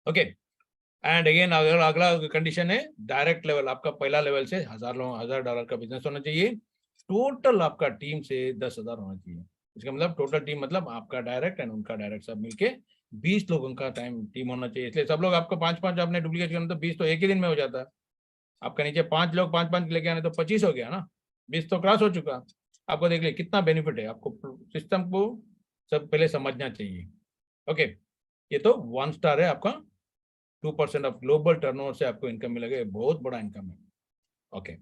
ओके। एंड अगेन अगला कंडीशन है डायरेक्ट लेवल, आपका पहला लेवल से $1,000 का बिजनेस होना चाहिए। टोटल आपका टीम से 10,000 होना चाहिए। इसका मतलब टोटल टीम मतलब आपका डायरेक्ट एंड उनका डायरेक्ट सब मिलके 20 लोगों का टीम होना चाहिए। इसलिए सब लोग आपको 5-5 आपने डुप्लीकेट करना तो 20 तो एक ही दिन में हो जाता है। आपका नीचे 5 लोग 5-5 लेके आने तो 25 हो गया ना, 20 तो क्रॉस हो चुका। आपको देख लिया कितना बेनिफिट है। आपको सिस्टम को सब पहले समझना चाहिए। ओके, ये तो 1 स्टार है आपका। 2% ऑफ ग्लोबल टर्नओवर से आपको इनकम मिलेगा, बहुत बड़ा इनकम है। Okay,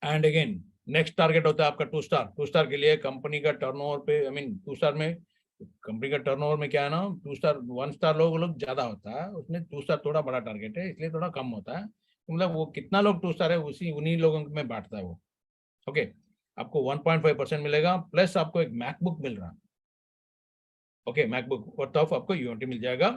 and again next target होता है आपका 2 स्टार। 2 स्टार के लिए कंपनी का टर्नओवर पे आई मीन 2 स्टार में कंपनी का टर्नओवर में क्या है ना, 2 स्टार 1 स्टार लोग ज्यादा होता है, उसमें 2 स्टार थोड़ा बड़ा टारगेट है इसलिए थोड़ा कम होता है। मतलब वो कितना लोग 2 स्टार है उन्हीं लोगों में बांटता है वो। ओके, आपको 1.5% मिलेगा, प्लस आपको एक मैकबुक मिल रहा है। ओके, मैकबुक वर्थ ऑफ आपको यूएनटी मिल जाएगा।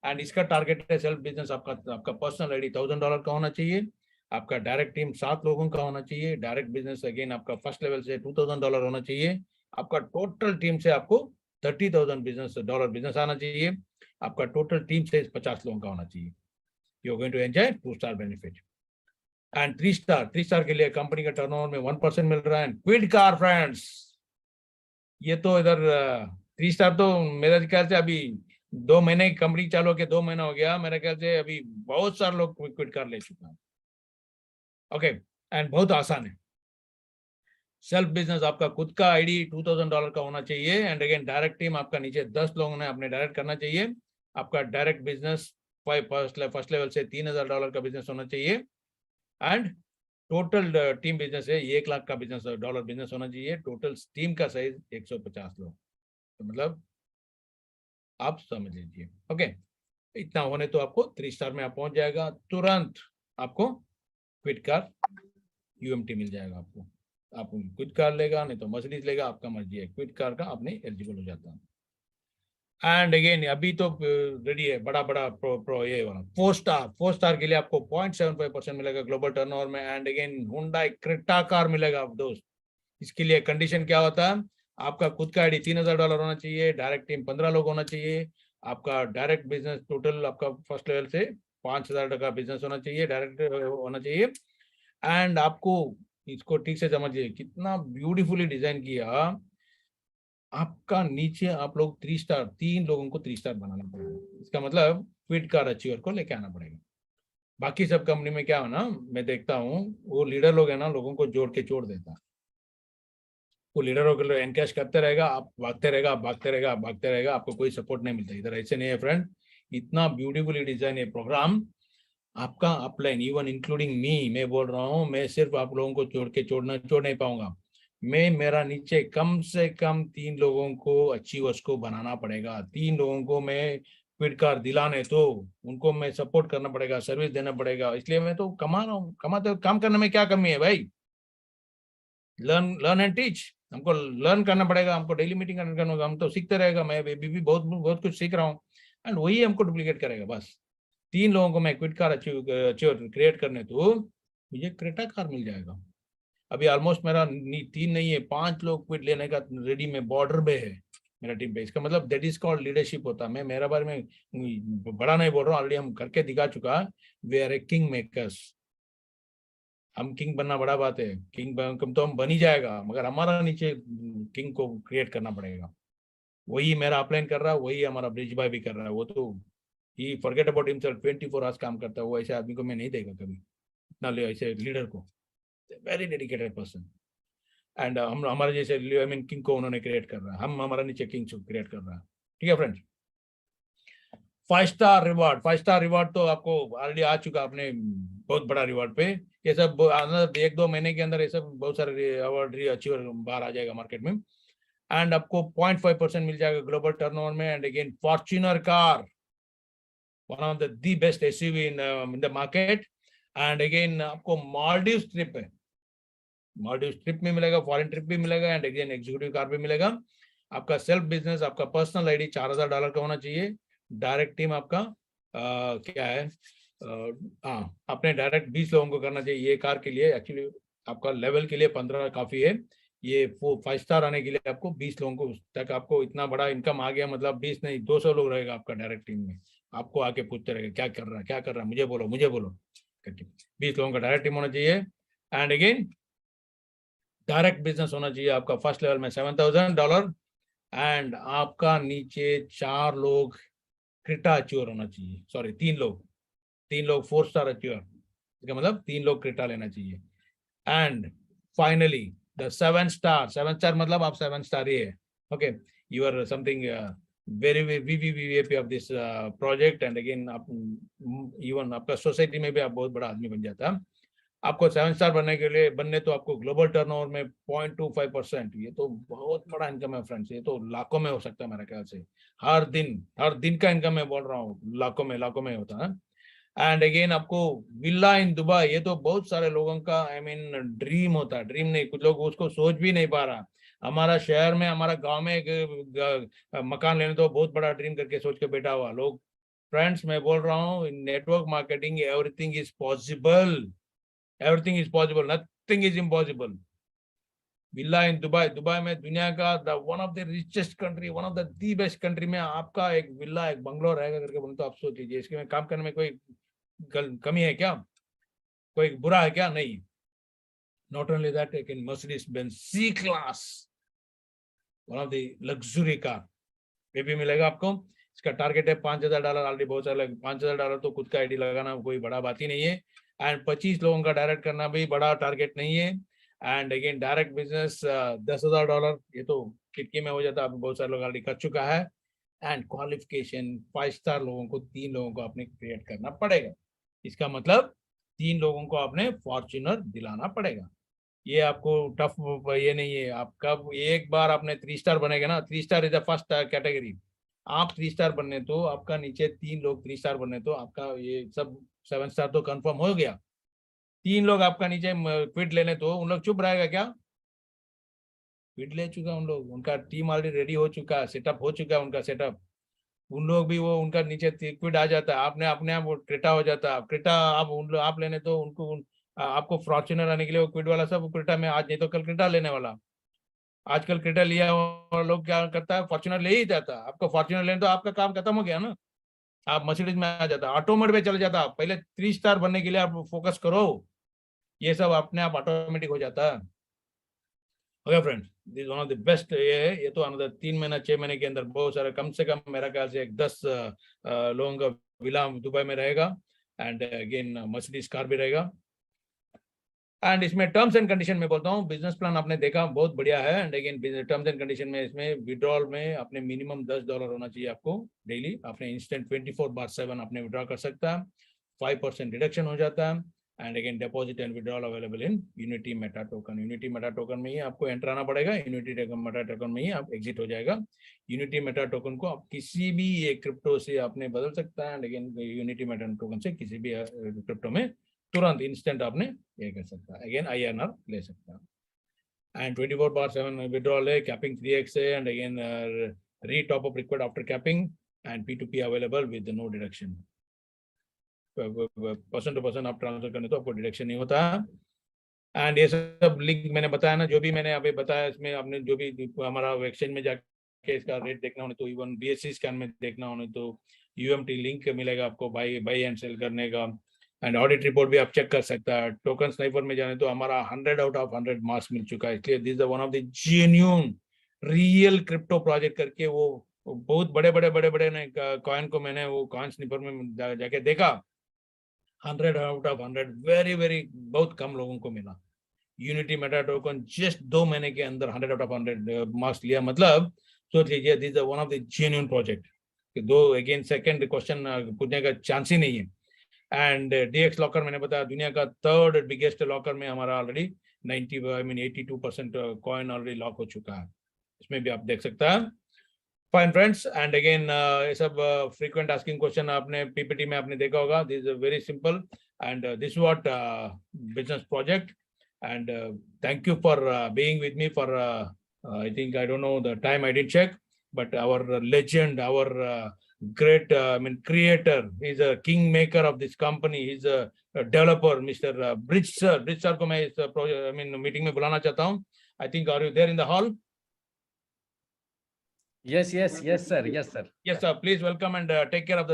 एंड इसका टारगेट है सेल्फ बिजनेस, आपका पर्सनल आईडी $1,000 का होना चाहिए। आपका डायरेक्ट टीम 7 लोगों का होना चाहिए। डायरेक्ट बिजनेस अगेन आपका फर्स्ट लेवल से $2,000 होना चाहिए। आपका टोटल टीम से आपको $30,000 बिजनेस आना चाहिए। आपका टोटल टीम से 50 लोगों का होना चाहिए। You are going to enjoy 2 star benefit. And 3 star के लिए कंपनी का टर्नओवर में 1% मिल रहा है। क्विड कार फ्रेंड्स, ये तो इधर 3 स्टार तो मेरे ख्याल से अभी 2 महीने की कंपनी चालू होकर 2 महीना हो गया, मेरे ख्याल से अभी बहुत सारे लोग क्विट कर ले चुका है। ओके, एंड बहुत आसान है। सेल्फ बिजनेस आपका खुद का आईडी $2,000 का होना चाहिए। एंड अगेन डायरेक्ट टीम आपका नीचे 10 लोगों ने अपने डायरेक्ट करना चाहिए। आपका डायरेक्ट बिजनेस फर्स्ट लेवल से $3,000 का बिजनेस होना चाहिए। एंड टोटल टीम बिजनेस है $1 लाख का डॉलर बिजनेस होना चाहिए। टोटल टीम का साइज 150 लोग, तो मतलब आप समझ लीजिए। ओके, इतना होने तो आपको 3 स्टार में आप पहुंच जाएगा। तुरंत आपको क्विट कार यूएमटी मिल जाएगा। आपको आप क्विट कार लेगा, नहीं तो मर्सिडीज लेगा, आपका मर्जी है। क्विट कार का आपने एलिजिबल हो जाता है। एंड अगेन अभी तो रेडी है बड़ा बड़ा प्रो ये वाला 4 स्टार के लिए आपको 0.75% मिलेगा ग्लोबल टर्नओवर में। And again Hyundai Creta car मिलेगा दोस्त, इसके लिए कंडीशन क्या होता है, आपका खुद का आईडी $3,000 होना चाहिए, डायरेक्ट टीम 15 लोग होना चाहिए, आपका डायरेक्ट बिजनेस टोटल आपका फर्स्ट लेवल से $5,000 का बिजनेस होना चाहिए, डायरेक्ट होना चाहिए। एंड आपको इसको ठीक से समझिए, कितना ब्यूटीफुली डिजाइन किया। आपका नीचे आप लोग 3 स्टार, 3 लोगों को 3 स्टार बनाना पड़ेगा। इसका मतलब क्विट कार अचीवर को लेके आना पड़ेगा। बाकी सब कंपनी में क्या हो ना, मैं देखता हूँ वो लीडर लोग है ना, लोगों को जोड़ के छोड़ देता है। वो लीडरों के लिए एनकैश करते रहेगा, आप भागते रहेगा, आप भागते रहेगा, आप भागते रहेगा, आपको कोई सपोर्ट नहीं मिलता। इधर ऐसे नहीं है फ्रेंड। इतना ब्यूटीफुली डिजाइन है प्रोग्राम आपका अपलाइन, इवन इंक्लूडिंग मी। मैं बोल रहा हूँ, मैं सिर्फ आप लोगों को छोड़ नहीं पाऊंगा। मैं मेरा नीचे कम से कम 3 लोगों को अचीवर्स को बनाना पड़ेगा। 3 लोगों को मैं क्विट कार दिलाने, तो उनको मैं सपोर्ट करना पड़ेगा, सर्विस देना पड़ेगा। इसलिए मैं तो कमा रहा हूँ। कमाते काम करने में क्या कमी है भाई? Learn and teach. हमको लर्न करना पड़ेगा, हमको डेली मीटिंग करना होगा। हम तो सीखते रहेगा, मैं भी बहुत बहुत कुछ सीख रहा हूँ, एंड वही हमको डुप्लीकेट करेगा बस। 3 लोगों को मैं क्विट कार अचीव क्रिएट करने, तो मुझे क्रेटा कार मिल जाएगा। अभी ऑलमोस्ट मेरा 3 नहीं है, 5 लोग क्विट लेने का रेडी में बॉर्डर पे है मेरा टीम पे। इसका मतलब दैट इज कॉल्ड लीडरशिप होता है। मैं मेरा बारे में बड़ा नहीं बोल रहा हूँ, ऑलरेडी हम करके दिखा चुका। वे आर ए किंग मेकर्स। हम किंग बनना बड़ा बात है, किंग तो हम बन ही जाएगा, मगर हमारा नीचे किंग को क्रिएट करना पड़ेगा। वही मेरा अपलाइन कर रहा है, वही हमारा ब्रिज भाई भी कर रहा है। वो तो ही फॉरगेट अबाउट हिमसेल्फ, 24 आवर्स काम करता है। वो ऐसे आदमी को मैं नहीं देगा कभी, इतना ऐसे लीडर को। Very dedicated person. एंड हम हमारे जैसे आई मीन किंग को उन्होंने क्रिएट कर रहा है, हम हमारा नीचे किंग क्रिएट कर रहा है। ठीक है फ्रेंड्स। 5 स्टार रिवार्ड तो आपको ऑलरेडी आ चुका, आपने बहुत बड़ा रिवार्ड पे। ये सब 1-2 महीने के अंदर ये सब बहुत सारे अवार्ड अचीवर बाहर आ जाएगा मार्केट में। एंड आपको 0.5% मिल जाएगा ग्लोबल टर्नओवर में। And again Fortuner car, one of the best SUV in the market. And again आपको मालदीव ट्रिप है, मालदीव ट्रिप में मिलेगा, फॉरेन ट्रिप भी मिलेगा, एंड अगेन एग्जीक्यूटिव कार भी मिलेगा। आपका सेल्फ बिजनेस, आपका पर्सनल आईडी $4,000 का होना चाहिए। डायरेक्ट टीम आपका क्या है, हाँ आपने डायरेक्ट 20 लोगों को करना चाहिए। ये कार के लिए एक्चुअली आपका लेवल के लिए 15 काफी है। ये 5 स्टार आने के लिए आपको 20 लोगों को तक, आपको इतना बड़ा इनकम आ गया, मतलब 20 नहीं 200 लोग रहेगा आपका डायरेक्ट टीम में। आपको आके पूछते रहेगा क्या कर रहा है, क्या कर रहा है, मुझे बोलो करके। 20 लोगों का डायरेक्ट टीम होना चाहिए। एंड अगेन डायरेक्ट बिजनेस होना चाहिए आपका फर्स्ट लेवल में $7,000। एंड आपका नीचे 4 लोग क्रिटा अचीवर होना चाहिए, सॉरी 3 लोग 4 स्टार अचीवर। इसका मतलब 3 लोग क्रिटा लेना चाहिए। एंड फाइनली द 7 स्टार मतलब आप 7 स्टार ही है। Okay, you are something very VVVIP of this project. And again आप इवन आपका सोसाइटी में भी आप बहुत बड़ा आदमी बन जाता है। आपको 7 स्टार बनने तो आपको ग्लोबल टर्नओवर में 0.25%, ये तो बहुत बड़ा इनकम है फ्रेंड्स। ये तो लाखों में हो सकता है मेरे ख्याल से। हर दिन का इनकम मैं बोल रहा हूँ, लाखों में होता है। एंड अगेन आपको विला इन दुबई, ये तो बहुत सारे लोगों का आई मीन ड्रीम होता है। ड्रीम नहीं, कुछ लोग उसको सोच भी नहीं पा रहा। हमारा शहर में, हमारा गांव में एक मकान लेने तो बहुत बड़ा ड्रीम करके सोच के बैठा हुआ लोग। फ्रेंड्स मैं बोल रहा हूँ, in network marketing everything is possible, everything is possible, nothing is impossible. Villa in Dubai में दुनिया का one of the richest country, one of the best country में आपका एक विला, एक बंगलो रहेगा करके बोले तो आप सोच लीजिए, इसके में काम करने में कोई कमी है क्या, कोई बुरा है क्या? नहीं। नॉट ओनली दैट, एक Mercedes Benz C class, one of the luxury car, ये भी मिलेगा आपको। इसका टारगेट है $5,000। ऑलरेडी बहुत सारे $5,000 तो खुद का आईडी लगाना कोई बड़ा बात ही नहीं है। एंड 25 लोगों का डायरेक्ट करना भी बड़ा टारगेट नहीं है। एंड अगेन डायरेक्ट बिजनेस $10,000, ये तो खिड़की में हो जाता है, बहुत सारे लोग ऑलरेडी कर चुका है। एंड क्वालिफिकेशन 5 स्टार लोगों को 3 लोगों को आपने क्रिएट करना पड़ेगा। इसका मतलब 3 लोगों को आपने फॉर्च्यूनर दिलाना पड़ेगा। ये आपको टफ ये नहीं है। आपका एक बार आपने 3 स्टार बनेगा ना, 3 star is the first category. आप 3 स्टार बनने तो आपका नीचे 3 लोग 3 स्टार बनने तो आपका ये सब 7 स्टार तो कंफर्म हो गया। 3 लोग आपका नीचे क्विट लेने तो उन लोग चुप रहेगा क्या? क्विट ले चुका उन लोग, उनका टीम ऑलरेडी रेडी हो चुका, सेटअप हो चुका है उनका सेटअप। उन लोग भी वो उनका नीचे क्विट आ जाता है, आपने अपने आप वो क्रेटा हो जाता है। क्रेटा आप लेने तो उनको आपको फॉर्च्यूनर आने के लिए वो क्विट वाला सब क्रेटा में आज नहीं तो कल क्रेटा लेने वाला। आजकल क्रेटा लिया और लोग क्या करता है, फॉर्च्यूनर ले ही जाता है। आपको फॉर्च्यूनर लेने तो आपका काम खत्म हो गया ना, आप मर्सिडीज में आ जाता, ऑटो मोड पे चले जाता। पहले 3 स्टार बनने के लिए आप फोकस करो, ये सब अपने आप ऑटोमेटिक हो जाता है। Okay friends, this one of the best. ये है, ये तो अनदर 3 महीना 6 महीने के अंदर बहुत सारा, कम से कम मेरा ख्याल से एक 10 लोगों का विला दुबई में रहेगा, एंड अगेन मर्सिडीज कार भी रहेगा। एंड इसमें टर्म्स एंड कंडीशन में बोलता हूँ, बिजनेस प्लान आपने देखा बहुत बढ़िया है, and again terms and condition में इसमें विड्रॉल में अपने मिनिमम $10 होना चाहिए आपको डेली। आपने इंस्टेंट 24/7 आपने विड्रॉ कर सकता है, 5% डिडक्शन हो जाता है, and again deposit and withdrawal available in unity Meta token. Unity Meta token में ही आपको एंटर आना पड़ेगा, यूनिटी मेटा टोकन में ही आप एग्जिट हो जाएगा। यूनिटी मेटा टोकन को आप किसी भी एक क्रिप्टो से आपने बदल सकता है, and again unity Meta token से किसी भी क्रिप्टो में तुरंत इंस्टेंट आपने ये कर सकता है, अगेन INR ले सकता है। एंड 24/7 विड्रॉल है, कैपिंग 3x है, and again re top up required after capping, and P2P available with no deduction. Person to person आप ट्रांसफर करने तो आपको डिडक्शन नहीं होता। एंड ये सब लिंक मैंने बताया ना, जो भी मैंने अभी बताया, इसमें आपने जो भी हमारा एक्सचेंज में जाके इसका रेट देखना होने तो, इवन BSC स्कैन में देखना होने तो UMT लिंक मिलेगा आपको बाई एंड सेल करने का, एंड ऑडिट रिपोर्ट भी आप चेक कर सकता है। टोकन स्नाइपर में जाने तो हमारा 100 आउट ऑफ 100 मार्क्स मिल चुका है, इसलिए this is one of the genuine real crypto project करके। वो बहुत बड़े ने कॉइन को मैंने वो कॉइन स्नाइपर में जाके देखा, 100 आउट ऑफ 100 वेरी वेरी बहुत कम लोगों को मिला। यूनिटी मेटा टोकन जस्ट 2 महीने के अंदर 100 आउट ऑफ 100 मार्क्स लिया, मतलब सोच लीजिए this is one of the genuine project. दो अगेन सेकंड क्वेश्चन पूछने का चांस ही नहीं है। एंड DX लॉकर मैंने बताया दुनिया का 3rd बिगेस्ट लॉकर में हमारा ऑलरेडी 82% कॉइन ऑलरेडी लॉक हो चुका है, इसमें भी आप देख सकता है। फाइन फ्रेंड्स, एंड अगेन ये सब फ्रीक्वेंट आस्किंग क्वेश्चन आपने PPT में आपने देखा होगा। This is very simple, and this what business project, and thank you for being with me for I think, I don't know the time, I didn't check, but our legend, our great creator, he's a kingmaker of this company, he's a developer, Mr. Bridge sir को मैं इस meeting में बुलाना चाहता हूँ। I think, are you there in the hall? Yes, sir. Yes, sir. Yes sir, please welcome and take care of the